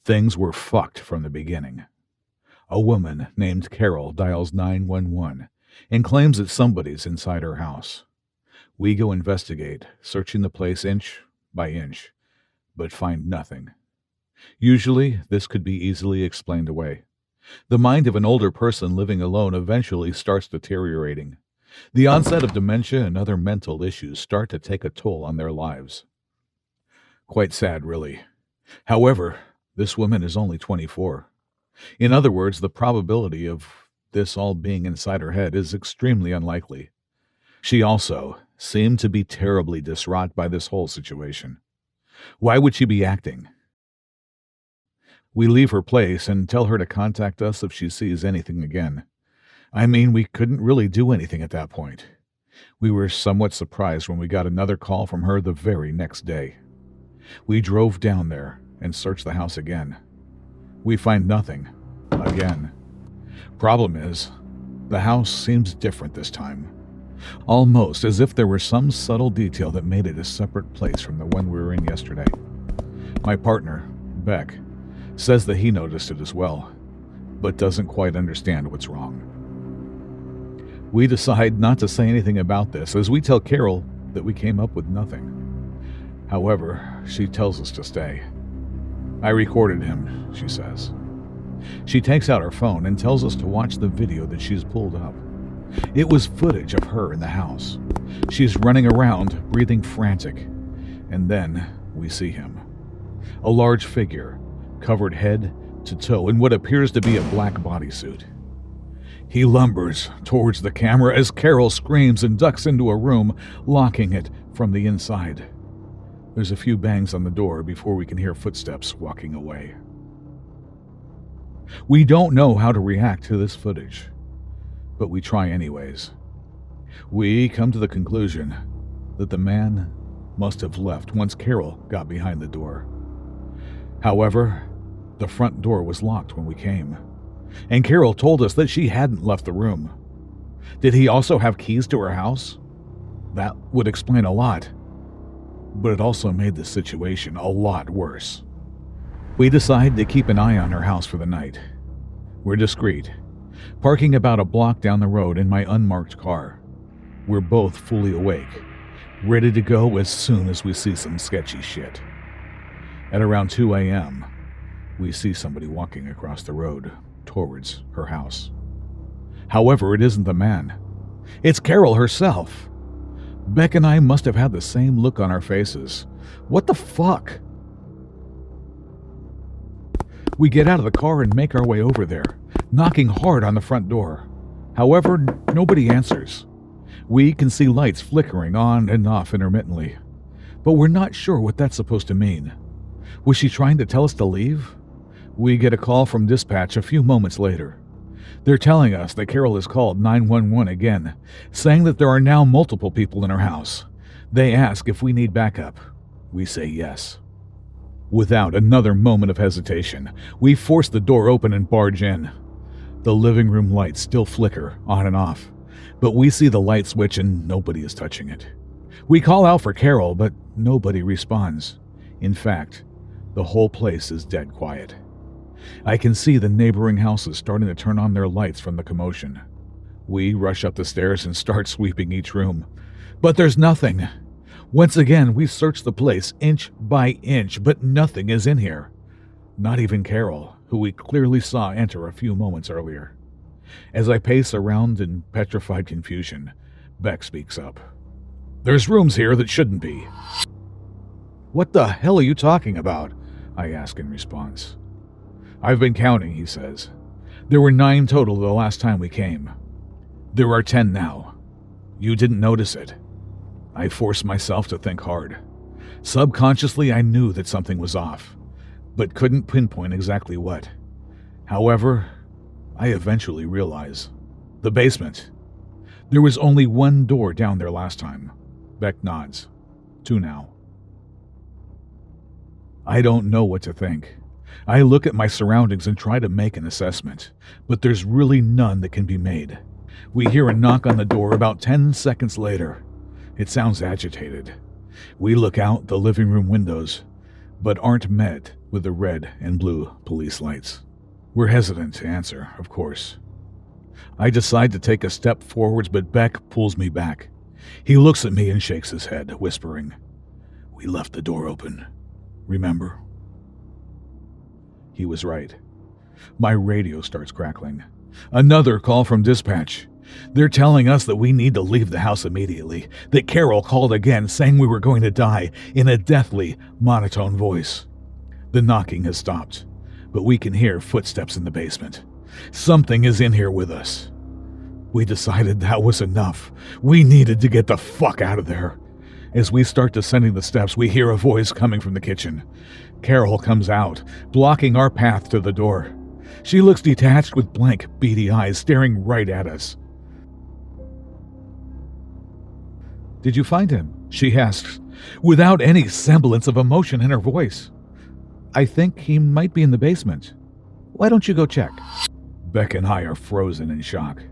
B: Things were fucked from the beginning. A woman named Carol dials 911 and claims that somebody's inside her house. We go investigate, searching the place inch by inch, but find nothing. Usually, this could be easily explained away. The mind of an older person living alone eventually starts deteriorating. The onset of dementia and other mental issues start to take a toll on their lives. Quite sad, really. However, this woman is only 24. In other words, the probability of this all being inside her head is extremely unlikely. She also seemed to be terribly distraught by this whole situation. Why would she be acting? We leave her place and tell her to contact us if she sees anything again. I mean, we couldn't really do anything at that point. We were somewhat surprised when we got another call from her the very next day. We drove down there and searched the house again. We find nothing. Again. Problem is, the house seems different this time. Almost as if there were some subtle detail that made it a separate place from the one we were in yesterday. My partner, Beck, says that he noticed it as well, but doesn't quite understand what's wrong. We decide not to say anything about this, as we tell Carol that we came up with nothing. However, she tells us to stay. I recorded him, she says. She takes out her phone and tells us to watch the video that she's pulled up. It was footage of her in the house. She's running around, breathing frantic. And then we see him. A large figure, covered head to toe in what appears to be a black bodysuit. He lumbers towards the camera as Carol screams and ducks into a room, locking it from the inside. There's a few bangs on the door before we can hear footsteps walking away. We don't know how to react to this footage, but we try anyways. We come to the conclusion that the man must have left once Carol got behind the door. However, The front door was locked when we came, and Carol told us that she hadn't left the room. Did he also have keys to her house? That would explain a lot, but it also made the situation a lot worse. We decided to keep an eye on her house for the night. We're discreet, parking about a block down the road in my unmarked car. We're both fully awake, ready to go as soon as we see some sketchy shit. At around 2 a.m., we see somebody walking across the road towards her house. However, it isn't the man. It's Carol herself. Beck and I must have had the same look on our faces. What the fuck? We get out of the car and make our way over there, knocking hard on the front door. However, nobody answers. We can see lights flickering on and off intermittently, but we're not sure what that's supposed to mean. Was she trying to tell us to leave? We get a call from dispatch a few moments later. They're telling us that Carol has called 911 again, saying that there are now multiple people in her house. They ask if we need backup. We say yes. Without another moment of hesitation, we force the door open and barge in. The living room lights still flicker on and off, but we see the light switch and nobody is touching it. We call out for Carol, but nobody responds. In fact, the whole place is dead quiet. I can see the neighboring houses starting to turn on their lights from the commotion. We rush up the stairs and start sweeping each room, but there's nothing. Once again, we search the place inch by inch, but nothing is in here. Not even Carol, who we clearly saw enter a few moments earlier. As I pace around in petrified confusion, Beck speaks up. "There's rooms here that shouldn't be." "What the hell are you talking about?" I ask in response. "I've been counting," he says. "There were 9 total the last time we came. There are 10 now. You didn't notice it." I forced myself to think hard. Subconsciously, I knew that something was off, but couldn't pinpoint exactly what. However, I eventually realized. The basement. There was only 1 door down there last time. Beck nods. 2 now. I don't know what to think. I look at my surroundings and try to make an assessment, but there's really none that can be made. We hear a knock on the door about 10 seconds later. It sounds agitated. We look out the living room windows, but aren't met with the red and blue police lights. We're hesitant to answer, of course. I decide to take a step forwards, but Beck pulls me back. He looks at me and shakes his head, whispering, "We left the door open. Remember?" He was right. My radio starts crackling. Another call from dispatch. They're telling us that we need to leave the house immediately, that Carol called again saying we were going to die in a deathly, monotone voice. The knocking has stopped, but we can hear footsteps in the basement. Something is in here with us. We decided that was enough. We needed to get the fuck out of there. As we start descending the steps, we hear a voice coming from the kitchen. Carol comes out, blocking our path to the door. She looks detached with blank, beady eyes staring right at us. "Did you find him?" she asks, without any semblance of emotion in her voice. "I think he might be in the basement. Why don't you go check?" Beck and I are frozen in shock.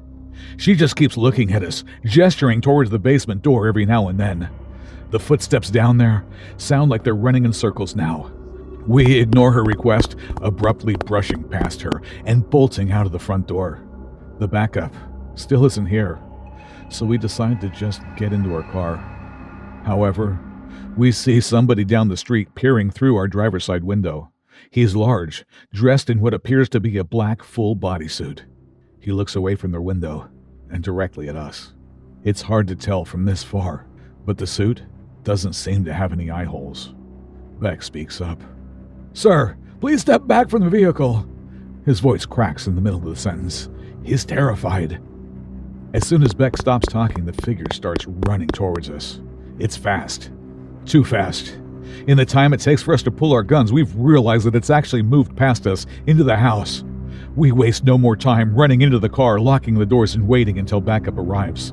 B: She just keeps looking at us, gesturing towards the basement door every now and then. The footsteps down there sound like they're running in circles now. We ignore her request, abruptly brushing past her and bolting out of the front door. The backup still isn't here, so we decide to just get into our car. However, we see somebody down the street peering through our driver's side window. He's large, dressed in what appears to be a black full bodysuit. He looks away from their window and directly at us. It's hard to tell from this far, but the suit doesn't seem to have any eye holes. Beck speaks up. "Sir, please step back from the vehicle." His voice cracks in the middle of the sentence. He's terrified. As soon as Beck stops talking, the figure starts running towards us. It's fast. Too fast. In the time it takes for us to pull our guns, we've realized that it's actually moved past us into the house. We waste no more time running into the car, locking the doors and waiting until backup arrives.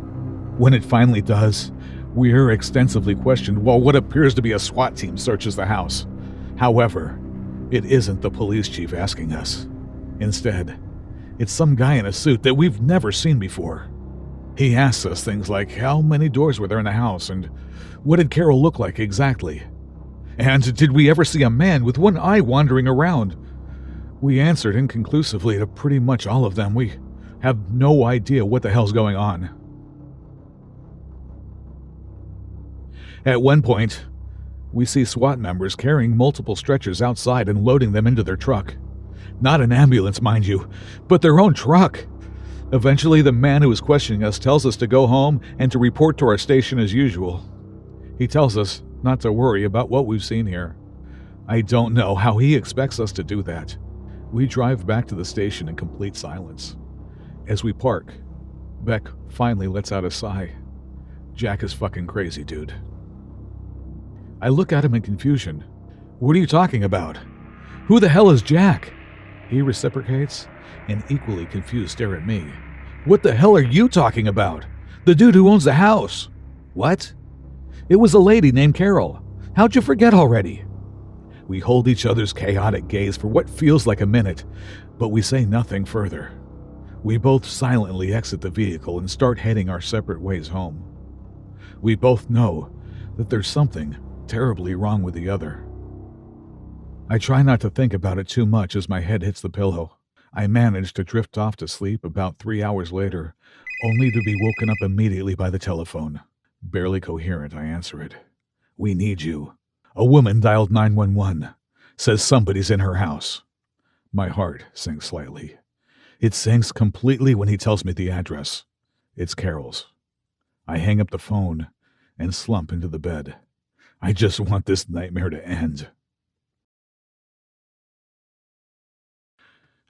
B: When it finally does, we're extensively questioned while what appears to be a SWAT team searches the house. However, It isn't the police chief asking us. Instead, it's some guy in a suit that we've never seen before. He asks us things like how many doors were there in the house and what did Carol look like exactly? And did we ever see a man with one eye wandering around? We answered inconclusively to pretty much all of them. We have no idea what the hell's going on. At one point, we see SWAT members carrying multiple stretchers outside and loading them into their truck. Not an ambulance, mind you, but their own truck. Eventually, the man who is questioning us tells us to go home and to report to our station as usual. He tells us not to worry about what we've seen here. I don't know how he expects us to do that. We drive back to the station in complete silence. As we park, Beck finally lets out a sigh. Jack is fucking crazy, dude. I look at him in confusion. What are you talking about? Who the hell is Jack? He reciprocates, an equally confused stare at me. What the hell are you talking about? The dude who owns the house. What? It was a lady named Carol. How'd you forget already? We hold each other's chaotic gaze for what feels like a minute, but we say nothing further. We both silently exit the vehicle and start heading our separate ways home. We both know that there's something terribly wrong with the other. I try not to think about it too much as my head hits the pillow. I manage to drift off to sleep about 3 hours later, only to be woken up immediately by the telephone. Barely coherent, I answer it. We need you. A woman dialed 911. Says somebody's in her house. My heart sinks slightly. It sinks completely when he tells me the address. It's Carol's. I hang up the phone and slump into the bed. I just want this nightmare to end.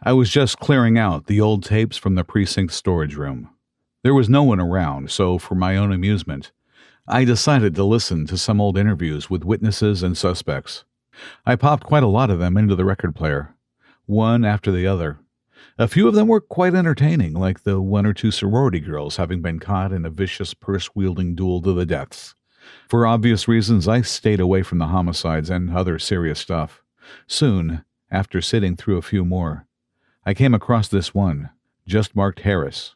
B: I was just clearing out the old tapes from the precinct storage room. There was no one around, so for my own amusement, I decided to listen to some old interviews with witnesses and suspects. I popped quite a lot of them into the record player, one after the other. A few of them were quite entertaining, like the one or two sorority girls having been caught in a vicious purse-wielding duel to the deaths. For obvious reasons, I stayed away from the homicides and other serious stuff. Soon, after sitting through a few more, I came across this one, just marked Harris.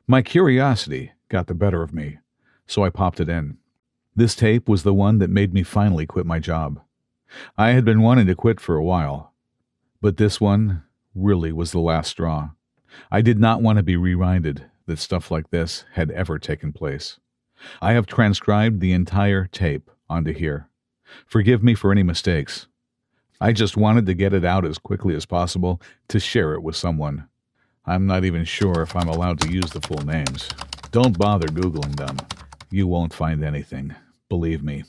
B: My curiosity got the better of me, so I popped it in. This tape was the one that made me finally quit my job. I had been wanting to quit for a while, but this one really was the last straw. I did not want to be reminded that stuff like this had ever taken place. I have transcribed the entire tape onto here. Forgive me for any mistakes. I just wanted to get it out as quickly as possible to share it with someone. I'm not even sure if I'm allowed to use the full names. Don't bother Googling them. You won't find anything. Believe me,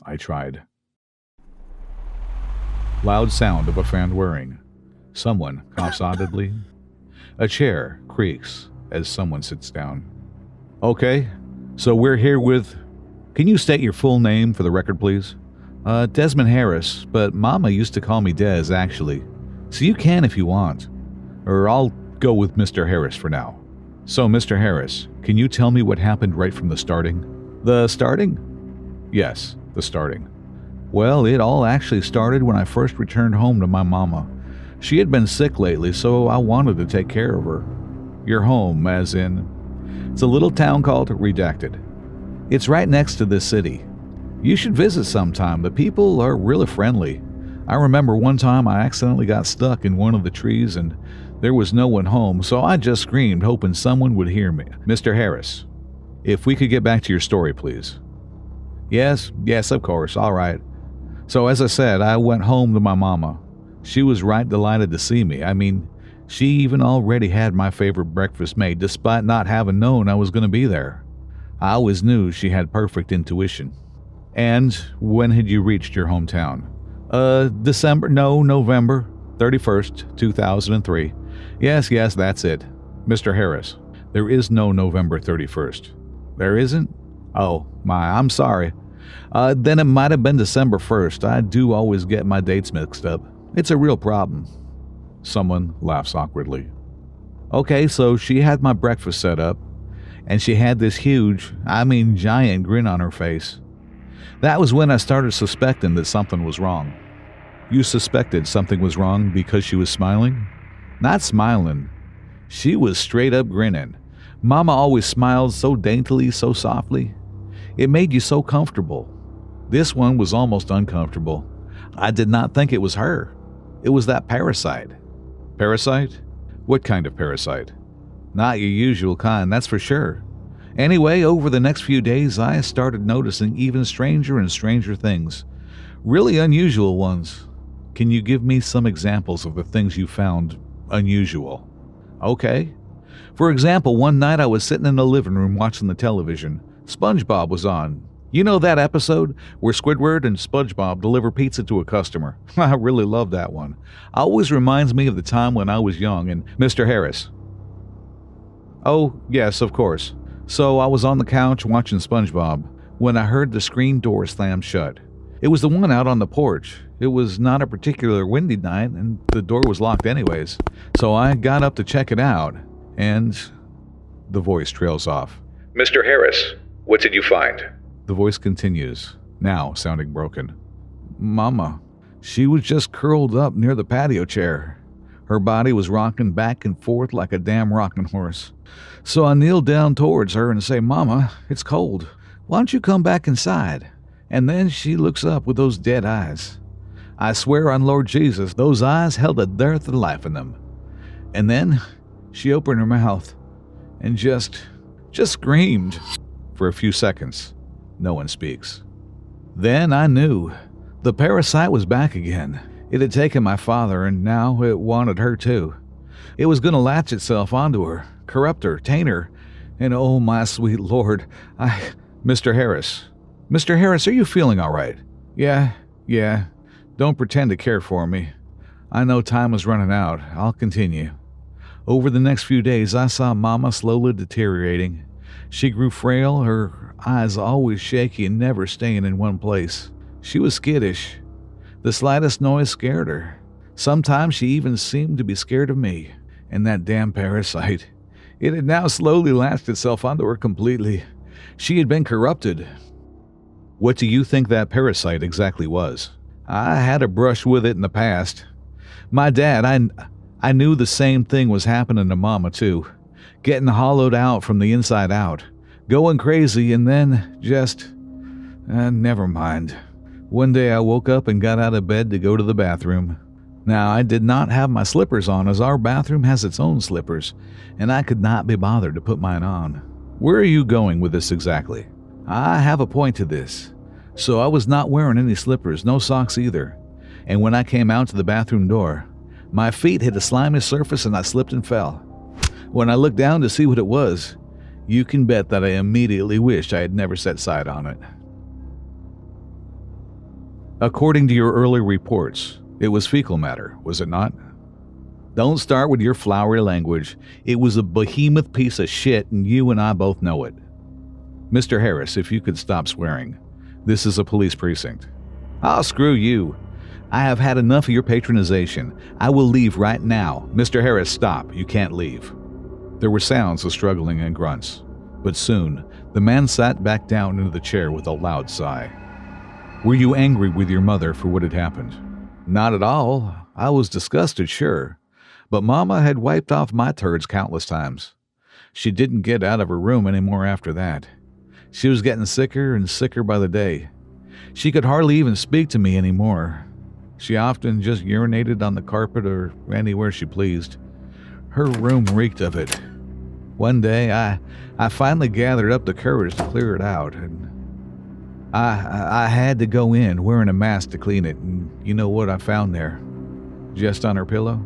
B: I tried. Loud sound of a fan whirring. Someone coughs audibly. A chair creaks as someone sits down. Okay, so we're here with... Can you state your full name for the record, please? Desmond Harris, but Mama used to call me Des, actually. So you can if you want. Or I'll go with Mr. Harris for now. So, Mr. Harris, can you tell me what happened right from the starting? The starting? Yes, the starting. Well, it all actually started when I first returned home to my mama. She had been sick lately, so I wanted to take care of her. Your home, as in... It's a little town called Redacted. It's right next to this city. You should visit sometime. The people are really friendly. I remember one time I accidentally got stuck in one of the trees and there was no one home, so I just screamed, hoping someone would hear me. Mr. Harris, if we could get back to your story, please. Yes, of course, all right. So as I said, I went home to my mama. She was right delighted to see me. I mean, she even already had my favorite breakfast made, despite not having known I was going to be there. I always knew she had perfect intuition. And when had you reached your hometown? November 31st, 2003. Yes, that's it. Mr. Harris, there is no November 31st. There isn't? Oh, I'm sorry. Then it might have been December 1st. I do always get my dates mixed up. It's a real problem. Someone laughs awkwardly. Okay, so she had my breakfast set up, and she had this huge, giant grin on her face. That was when I started suspecting that something was wrong. You suspected something was wrong because she was smiling? Not smiling. She was straight up grinning. Mama always smiled so daintily, so softly. It made you so comfortable. This one was almost uncomfortable. I did not think it was her. It was that parasite. Parasite? What kind of parasite? Not your usual kind, that's for sure. Anyway, over the next few days, I started noticing even stranger and stranger things. Really unusual ones. Can you give me some examples of the things you found unusual? Okay. For example, one night I was sitting in the living room watching the television. SpongeBob was on. You know that episode where Squidward and SpongeBob deliver pizza to a customer? I really love that one. Always reminds me of the time when I was young and Mr. Harris. Oh, yes, of course. So I was on the couch watching SpongeBob when I heard the screen door slam shut. It was the one out on the porch. It was not a particular windy night and the door was locked anyways. So I got up to check it out and the voice trails off.
A: Mr. Harris, what did you find?
B: The voice continues, now sounding broken. Mama, she was just curled up near the patio chair. Her body was rocking back and forth like a damn rocking horse. So I kneeled down towards her and say, Mama, it's cold. Why don't you come back inside? And then she looks up with those dead eyes. I swear on Lord Jesus, those eyes held a dearth of life in them. And then she opened her mouth and just screamed. For a few seconds, no one speaks. Then I knew. The parasite was back again. It had taken my father, and now it wanted her too. It was going to latch itself onto her, corrupt her, taint her, and oh my sweet Lord, Mr. Harris. Mr. Harris, are you feeling all right? Yeah. Don't pretend to care for me. I know time is running out. I'll continue. Over the next few days, I saw Mama slowly deteriorating. She grew frail, her eyes always shaky and never staying in one place. She was skittish. The slightest noise scared her. Sometimes she even seemed to be scared of me. And that damn parasite. It had now slowly latched itself onto her completely. She had been corrupted. What do you think that parasite exactly was? I had a brush with it in the past. My dad, I knew the same thing was happening to Mama too. Getting hollowed out from the inside out. Going crazy and then just... never mind. One day I woke up and got out of bed to go to the bathroom. Now, I did not have my slippers on as our bathroom has its own slippers, and I could not be bothered to put mine on. Where are you going with this exactly? I have a point to this. So I was not wearing any slippers, no socks either. And when I came out to the bathroom door, my feet hit a slimy surface and I slipped and fell. When I looked down to see what it was, you can bet that I immediately wished I had never set sight on it. According to your early reports, it was fecal matter, was it not? Don't start with your flowery language. It was a behemoth piece of shit and you and I both know it. Mr. Harris, if you could stop swearing. This is a police precinct. Oh, screw you. I have had enough of your patronization. I will leave right now. Mr. Harris, stop. You can't leave. There were sounds of struggling and grunts, but soon the man sat back down into the chair with a loud sigh. Were you angry with your mother for what had happened? Not at all. I was disgusted, sure, but Mama had wiped off my turds countless times. She didn't get out of her room anymore after that. She was getting sicker and sicker by the day. She could hardly even speak to me anymore. She often just urinated on the carpet or anywhere she pleased. Her room reeked of it. One day, I finally gathered up the courage to clear it out, and I had to go in wearing a mask to clean it, and you know what I found there? Just on her pillow?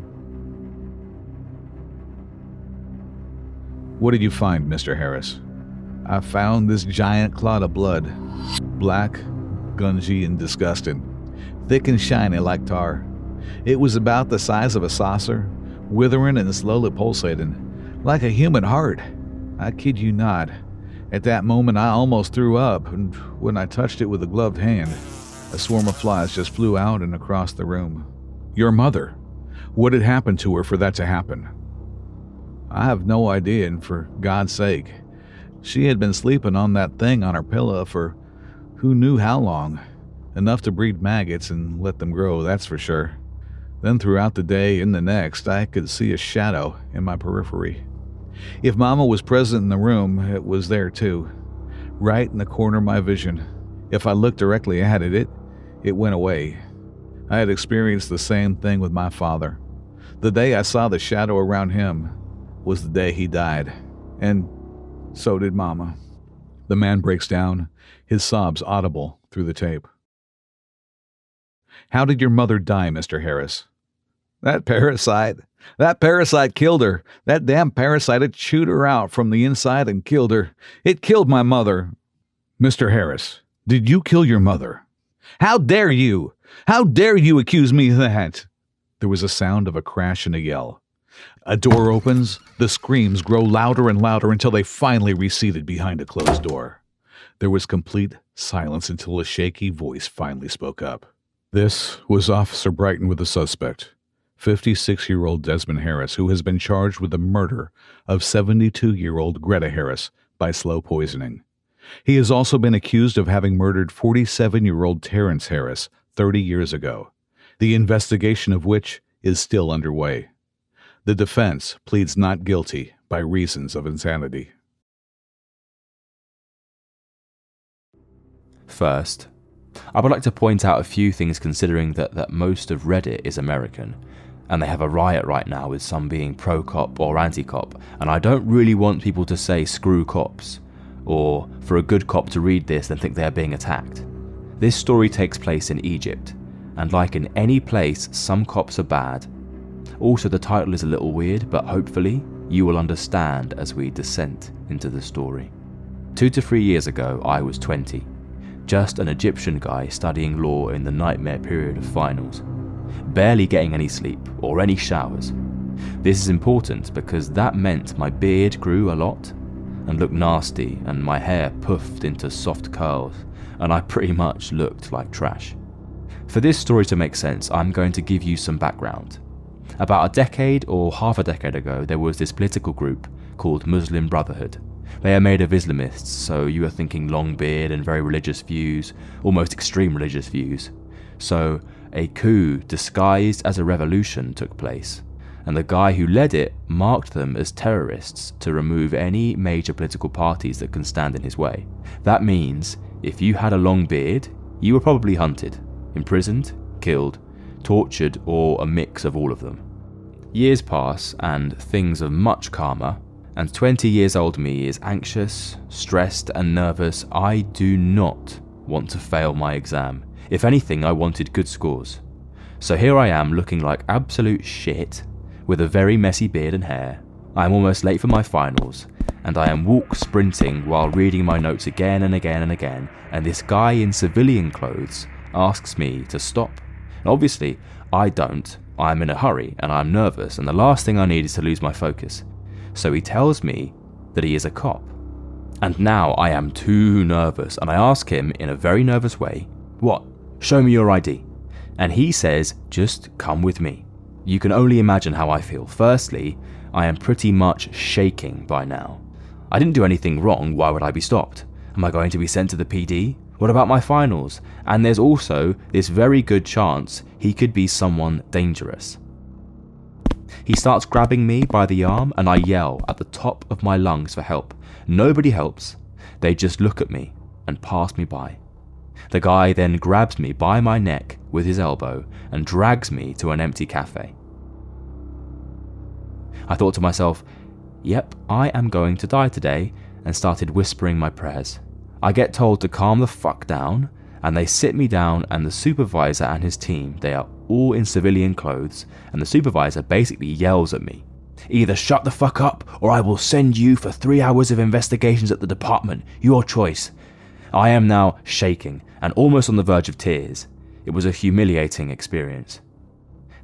B: What did you find, Mr. Harris? I found this giant clot of blood. Black, gungy, and disgusting. Thick and shiny like tar. It was about the size of a saucer, withering and slowly pulsating, like a human heart. I kid you not. At that moment, I almost threw up, and when I touched it with a gloved hand, a swarm of flies just flew out and across the room. Your mother. What had happened to her for that to happen? I have no idea, and for God's sake, she had been sleeping on that thing on her pillow for who knew how long. Enough to breed maggots and let them grow, that's for sure. Then throughout the day and the next, I could see a shadow in my periphery. If Mama was present in the room, it was there too, right in the corner of my vision. If I looked directly at it, it went away. I had experienced the same thing with my father. The day I saw the shadow around him was the day he died, and so did Mama. The man breaks down, his sobs audible through the tape. How did your mother die, Mr. Harris? That parasite killed her. That damn parasite had chewed her out from the inside and killed her. It killed my mother. Mr. Harris, did you kill your mother? How dare you? How dare you accuse me of that? There was a sound of a crash and a yell. A door opens, the screams grow louder and louder until they finally receded behind a closed door. There was complete silence until a shaky voice finally spoke up. This was Officer Brighton with the suspect, 56-year-old Desmond Harris, who has been charged with the murder of 72-year-old Greta Harris by slow poisoning. He has also been accused of having murdered 47-year-old Terrence Harris 30 years ago, the investigation of which is still underway. The defense pleads not guilty by reasons of insanity.
C: First, I would like to point out a few things considering that most of Reddit is American, and they have a riot right now with some being pro-cop or anti-cop, and I don't really want people to say screw cops, or for a good cop to read this and think they are being attacked. This story takes place in Egypt, and like in any place, some cops are bad. Also, the title is a little weird, but hopefully you will understand as we descend into the story. 2 to 3 years ago, I was 20, just an Egyptian guy studying law in the nightmare period of finals, barely getting any sleep or any showers. This is important because that meant my beard grew a lot and looked nasty, and my hair puffed into soft curls, and I pretty much looked like trash. For this story to make sense, I'm going to give you some background. About a decade or half a decade ago, there was this political group called Muslim Brotherhood. They are made of Islamists, so you are thinking long beard and very religious views, almost extreme religious views. So a coup disguised as a revolution took place, and the guy who led it marked them as terrorists to remove any major political parties that can stand in his way. That means if you had a long beard, you were probably hunted, imprisoned, killed, tortured, or a mix of all of them. Years pass and things are much calmer, and 20 years old me is anxious, stressed and nervous. I do not want to fail my exam. If anything, I wanted good scores. So here I am looking like absolute shit, with a very messy beard and hair. I am almost late for my finals, and I am walk sprinting while reading my notes again and again and again, and this guy in civilian clothes asks me to stop. And obviously, I don't. I'm in a hurry, and I'm nervous, and the last thing I need is to lose my focus. So he tells me that he is a cop. And now I am too nervous, and I ask him in a very nervous way, "What? Show me your ID." And he says, "Just come with me." You can only imagine how I feel. Firstly, I am pretty much shaking by now. I didn't do anything wrong, why would I be stopped? Am I going to be sent to the PD? What about my finals? And there's also this very good chance he could be someone dangerous. He starts grabbing me by the arm, and I yell at the top of my lungs for help. Nobody helps. They just look at me and pass me by. The guy then grabs me by my neck with his elbow and drags me to an empty cafe. I thought to myself, yep, I am going to die today, and started whispering my prayers. I get told to calm the fuck down, and they sit me down, and the supervisor and his team, they are all in civilian clothes, and the supervisor basically yells at me. Either shut the fuck up, or I will send you for 3 hours of investigations at the department. Your choice. I am now shaking and almost on the verge of tears. It was a humiliating experience.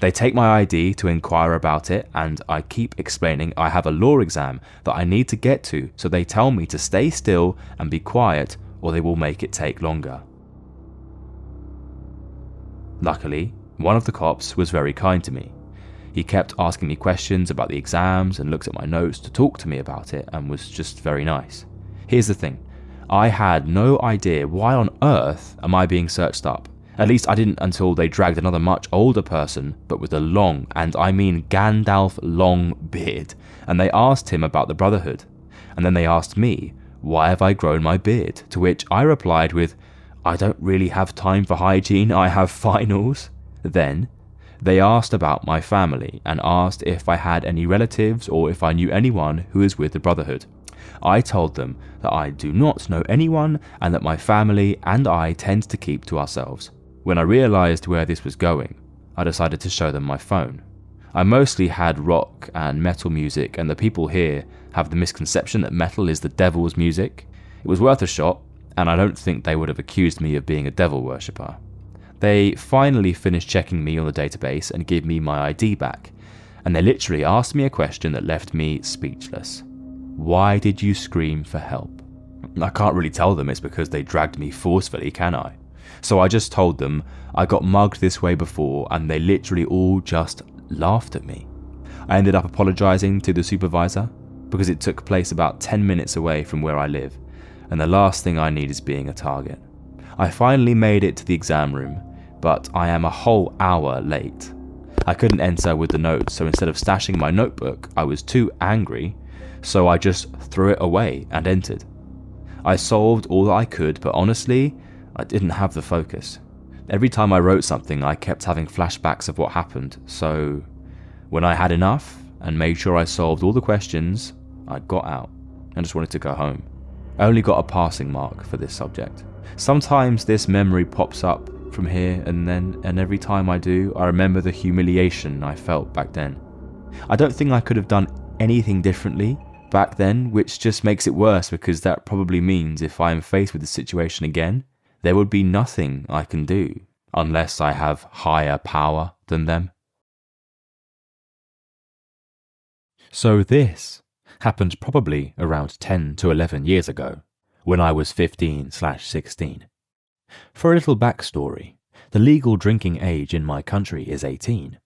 C: They take my ID to inquire about it, and I keep explaining I have a law exam that I need to get to, so they tell me to stay still and be quiet, or they will make it take longer. Luckily, one of the cops was very kind to me. He kept asking me questions about the exams and looked at my notes to talk to me about it, and was just very nice. Here's the thing. I had no idea why on earth am I being searched up. At least I didn't until they dragged another much older person, but with a long, and I mean Gandalf long beard, and they asked him about the Brotherhood. And then they asked me, why have I grown my beard? To which I replied with, I don't really have time for hygiene, I have finals. Then they asked about my family and asked if I had any relatives or if I knew anyone who was with the Brotherhood. I told them that I do not know anyone and that my family and I tend to keep to ourselves. When I realised where this was going, I decided to show them my phone. I mostly had rock and metal music, and the people here have the misconception that metal is the devil's music. It was worth a shot, and I don't think they would have accused me of being a devil worshipper. They finally finished checking me on the database and gave me my ID back, and they literally asked me a question that left me speechless. Why did you scream for help? I can't really tell them it's because they dragged me forcefully, can I? So I just told them I got mugged this way before, and they literally all just laughed at me. I ended up apologising to the supervisor because it took place about 10 minutes away from where I live, and the last thing I need is being a target. I finally made it to the exam room, but I am a whole hour late. I couldn't enter with the notes, so instead of stashing my notebook, I was too angry, so I just threw it away and entered. I solved all that I could, but honestly, I didn't have the focus. Every time I wrote something, I kept having flashbacks of what happened, so when I had enough and made sure I solved all the questions, I got out and just wanted to go home. I only got a passing mark for this subject. Sometimes this memory pops up from here and then, and every time I do, I remember the humiliation I felt back then. I don't think I could have done anything differently back then, which just makes it worse because that probably means if I am faced with the situation again, there would be nothing I can do unless I have higher power than them. So this happened probably around 10 to 11 years ago, when I was 15/16. For a little backstory, the legal drinking age in my country is 18.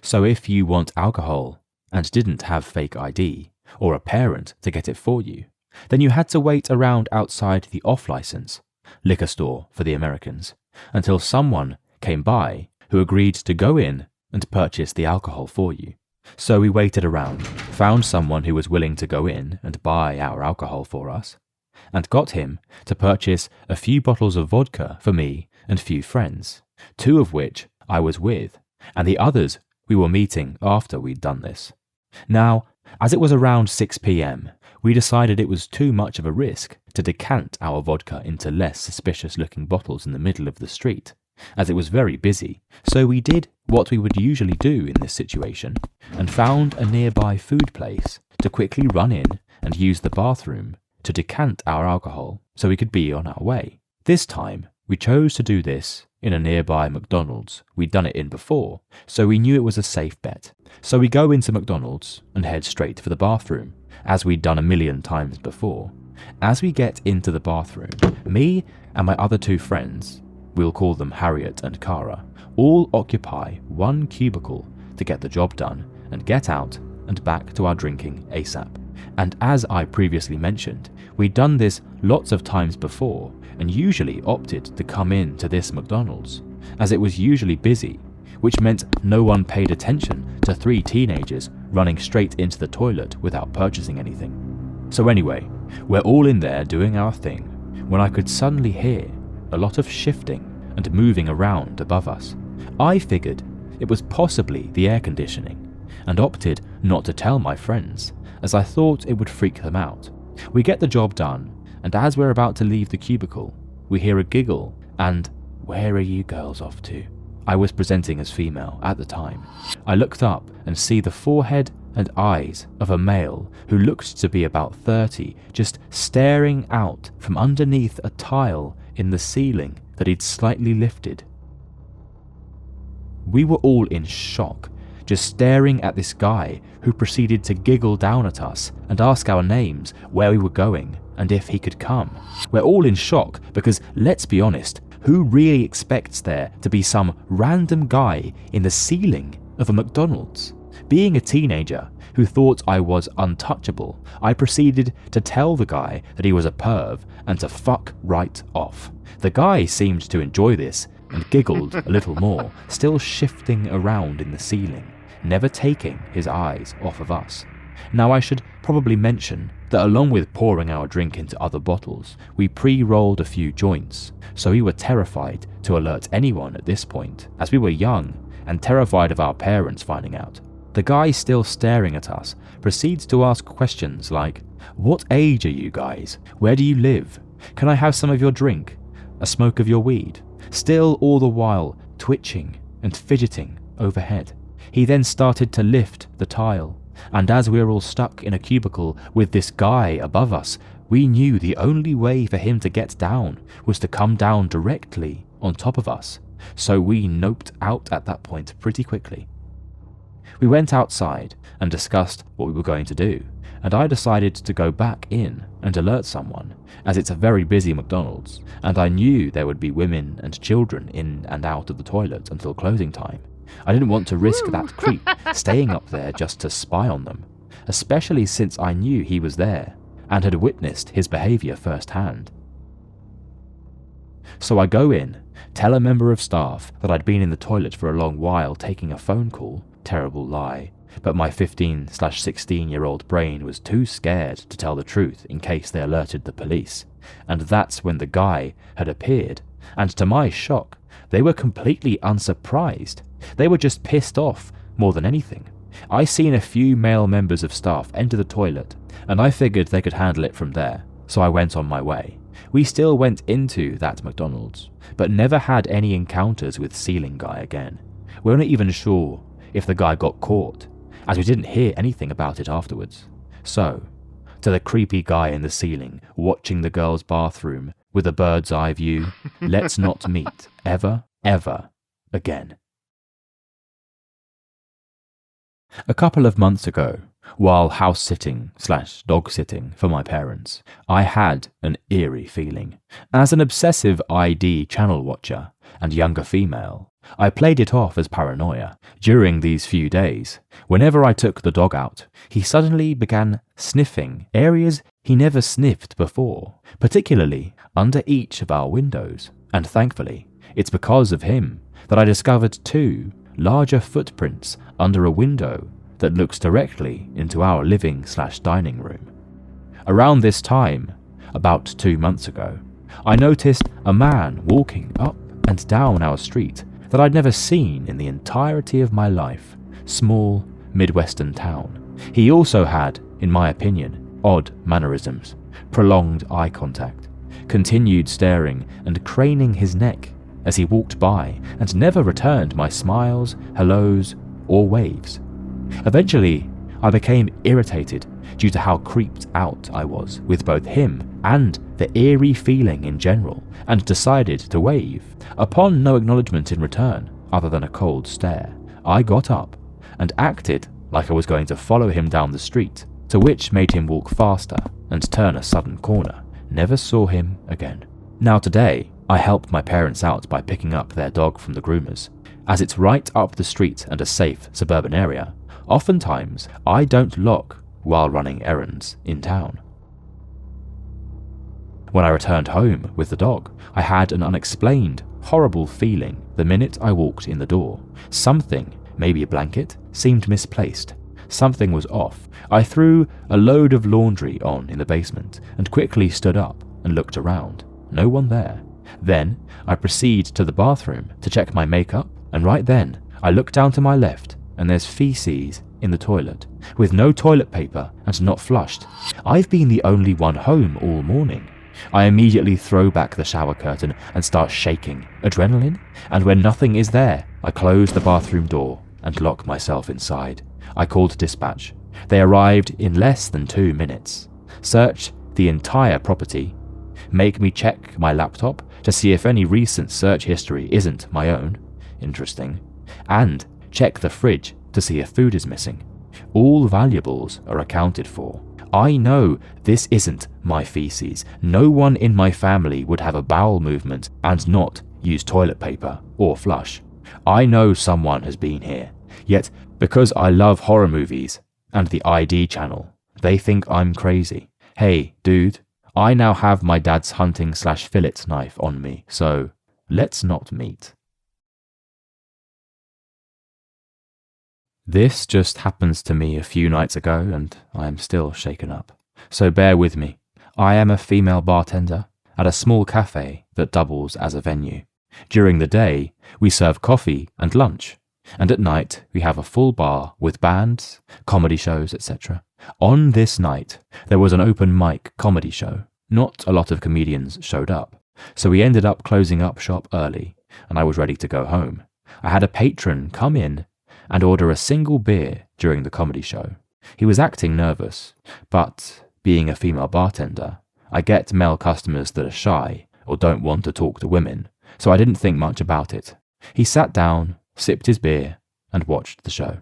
C: So if you want alcohol and didn't have fake ID, or a parent to get it for you, then you had to wait around outside the off-license, liquor store for the Americans, until someone came by who agreed to go in and purchase the alcohol for you. So we waited around, found someone who was willing to go in and buy our alcohol for us, and got him to purchase a few bottles of vodka for me and few friends, 2 of which I was with, and the others we were meeting after we'd done this. Now, as it was around 6 p.m, we decided it was too much of a risk to decant our vodka into less suspicious-looking bottles in the middle of the street, as it was very busy, so we did what we would usually do in this situation, and found a nearby food place to quickly run in and use the bathroom to decant our alcohol so we could be on our way. This time, we chose to do this in a nearby McDonald's we'd done it in before, so we knew it was a safe bet. So we go into McDonald's and head straight for the bathroom, as we'd done a million times before. As we get into the bathroom, me and my other 2 friends, we'll call them Harriet and Cara, all occupy one cubicle to get the job done and get out and back to our drinking ASAP. And as I previously mentioned, we'd done this lots of times before and usually opted to come in to this McDonald's, as it was usually busy, which meant no one paid attention to 3 teenagers running straight into the toilet without purchasing anything. So anyway, we're all in there doing our thing when I could suddenly hear a lot of shifting and moving around above us. I figured it was possibly the air conditioning and opted not to tell my friends, as I thought it would freak them out. We get the job done, and as we're about to leave the cubicle, we hear a giggle and, "Where are you girls off to?" I was presenting as female at the time. I looked up and see the forehead and eyes of a male who looked to be about 30 just staring out from underneath a tile in the ceiling that he'd slightly lifted. We were all in shock, just staring at this guy who proceeded to giggle down at us and ask our names, where we were going, and if he could come. We're all in shock because, let's be honest, who really expects there to be some random guy in the ceiling of a McDonald's? Being a teenager who thought I was untouchable, I proceeded to tell the guy that he was a perv and to fuck right off. The guy seemed to enjoy this, and giggled a little more, still shifting around in the ceiling, never taking his eyes off of us. Now I should probably mention that along with pouring our drink into other bottles, we pre-rolled a few joints, so we were terrified to alert anyone at this point, as we were young and terrified of our parents finding out. The guy still staring at us proceeds to ask questions like, "What age are you guys? Where do you live? Can I have some of your drink? A smoke of your weed?" Still all the while twitching and fidgeting overhead. He then started to lift the tile, and as we were all stuck in a cubicle with this guy above us, we knew the only way for him to get down was to come down directly on top of us, so we noped out at that point pretty quickly. We went outside and discussed what we were going to do, and I decided to go back in and alert someone, as it's a very busy McDonald's, and I knew there would be women and children in and out of the toilet until closing time. I didn't want to risk that creep staying up there just to spy on them, especially since I knew he was there and had witnessed his behaviour firsthand. So I go in, tell a member of staff that I'd been in the toilet for a long while taking a phone call. Terrible lie, but my 15/16-year-old brain was too scared to tell the truth in case they alerted the police, and that's when the guy had appeared, and to my shock, they were completely unsurprised. They were just pissed off more than anything. I seen a few male members of staff enter the toilet, and I figured they could handle it from there, so I went on my way. We still went into that McDonald's, but never had any encounters with Ceiling Guy again. We're not even sure if the guy got caught, as we didn't hear anything about it afterwards. So, to the creepy guy in the ceiling watching the girl's bathroom with a bird's eye view, let's not meet ever, ever again. A couple of months ago, while house-sitting/dog sitting for my parents, I had an eerie feeling. As an obsessive ID channel watcher and younger female, I played it off as paranoia. During these few days, whenever I took the dog out, he suddenly began sniffing areas he never sniffed before, particularly under each of our windows. And thankfully, it's because of him that I discovered 2 larger footprints under a window that looks directly into our living/dining room. Around this time, about 2 months ago, I noticed a man walking up and down our street that I'd never seen in the entirety of my life. Small, Midwestern town. He also had, in my opinion, odd mannerisms, prolonged eye contact, continued staring and craning his neck as he walked by, and never returned my smiles, hellos, or waves. Eventually, I became irritated due to how creeped out I was with both him and the eerie feeling in general, and decided to wave. Upon no acknowledgement in return, other than a cold stare, I got up and acted like I was going to follow him down the street, to which made him walk faster and turn a sudden corner. Never saw him again. Now today, I help my parents out by picking up their dog from the groomers. As it's right up the street and a safe suburban area, oftentimes I don't lock while running errands in town. When I returned home with the dog, I had an unexplained, horrible feeling the minute I walked in the door. Something, maybe a blanket, seemed misplaced. Something was off. I threw a load of laundry on in the basement and quickly stood up and looked around. No one there. Then I proceed to the bathroom to check my makeup, and right then I look down to my left and there's feces in the toilet, with no toilet paper and not flushed. I've been the only one home all morning. I immediately throw back the shower curtain and start shaking. Adrenaline? And when nothing is there, I close the bathroom door and lock myself inside. I called dispatch. They arrived in less than 2 minutes. Searched the entire property. Make me check my laptop to see if any recent search history isn't my own. Interesting. And check the fridge to see if food is missing. All valuables are accounted for. I know this isn't my feces. No one in my family would have a bowel movement and not use toilet paper or flush. I know someone has been here. Yet, because I love horror movies and the ID channel, they think I'm crazy. Hey, dude, I now have my dad's hunting/fillet knife on me, so let's not meet. This just happens to me a few nights ago, and I am still shaken up. So bear with me. I am a female bartender at a small cafe that doubles as a venue. During the day, we serve coffee and lunch, and at night we have a full bar with bands, comedy shows, etc. On this night, there was an open mic comedy show. Not a lot of comedians showed up, so we ended up closing up shop early, and I was ready to go home. I had a patron come in and order a single beer during the comedy show. He was acting nervous, but being a female bartender, I get male customers that are shy or don't want to talk to women, so I didn't think much about it. He sat down, sipped his beer, and watched the show.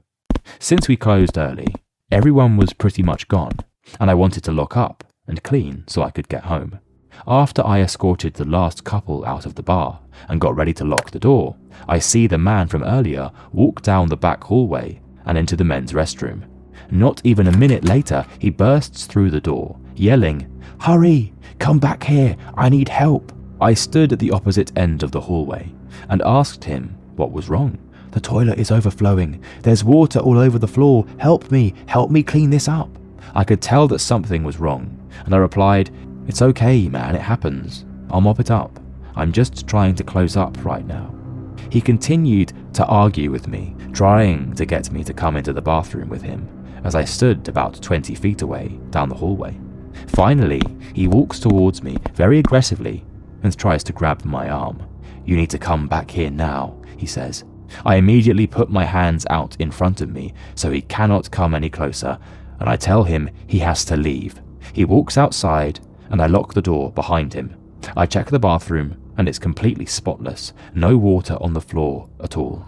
C: Since we closed early, everyone was pretty much gone, and I wanted to lock up and clean so I could get home. After I escorted the last couple out of the bar and got ready to lock the door, I see the man from earlier walk down the back hallway and into the men's restroom. Not even a minute later, he bursts through the door, yelling, "Hurry! Come back here! I need help!" I stood at the opposite end of the hallway and asked him what was wrong. "The toilet is overflowing. There's water all over the floor. Help me clean this up." I could tell that something was wrong, and I replied, "It's okay, man, it happens. I'll mop it up. I'm just trying to close up right now." He continued to argue with me, trying to get me to come into the bathroom with him, as I stood about 20 feet away down the hallway. Finally, he walks towards me very aggressively and tries to grab my arm. "You need to come back here now," he says. I immediately put my hands out in front of me so he cannot come any closer, and I tell him he has to leave. He walks outside, and I lock the door behind him. I check the bathroom, and it's completely spotless, no water on the floor at all.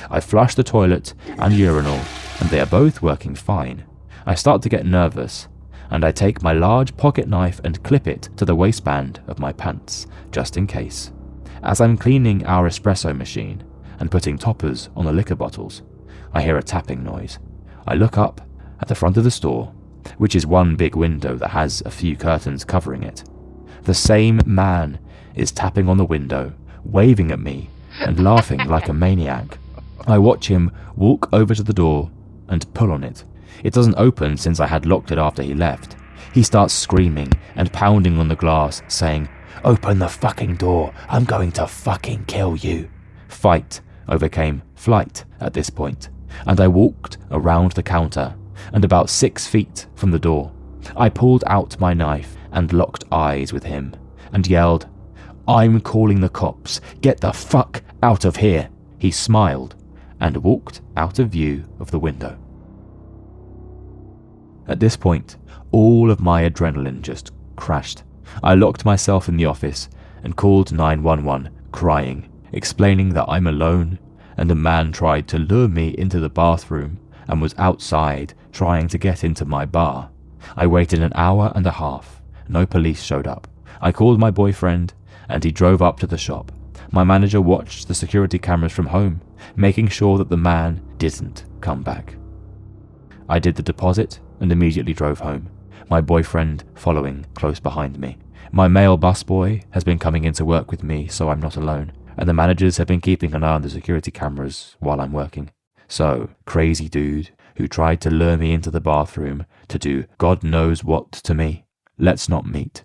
C: I flush the toilet and urinal, and they are both working fine. I start to get nervous, and I take my large pocket knife and clip it to the waistband of my pants, just in case. As I'm cleaning our espresso machine and putting toppers on the liquor bottles, I hear a tapping noise. I look up at the front of the store, which is one big window that has a few curtains covering it. The same man is tapping on the window, waving at me and laughing like a maniac. I watch him walk over to the door and pull on it. It doesn't open since I had locked it after he left. He starts screaming and pounding on the glass, saying, "Open the fucking door, I'm going to fucking kill you." Fight overcame flight at this point, and I walked around the counter and about 6 feet from the door. I pulled out my knife and locked eyes with him and yelled, "I'm calling the cops, get the fuck out of here." He smiled and walked out of view of the window. At this point, all of my adrenaline just crashed. I locked myself in the office and called 911, crying, explaining that I'm alone and a man tried to lure me into the bathroom and was outside trying to get into my bar. I waited an hour and a half. No police showed up. I called my boyfriend and he drove up to the shop. My manager watched the security cameras from home, making sure that the man didn't come back. I did the deposit and immediately drove home, my boyfriend following close behind me. My male busboy has been coming into work with me, so I'm not alone, and the managers have been keeping an eye on the security cameras while I'm working. So, crazy dude who tried to lure me into the bathroom to do God knows what to me. Let's not meet.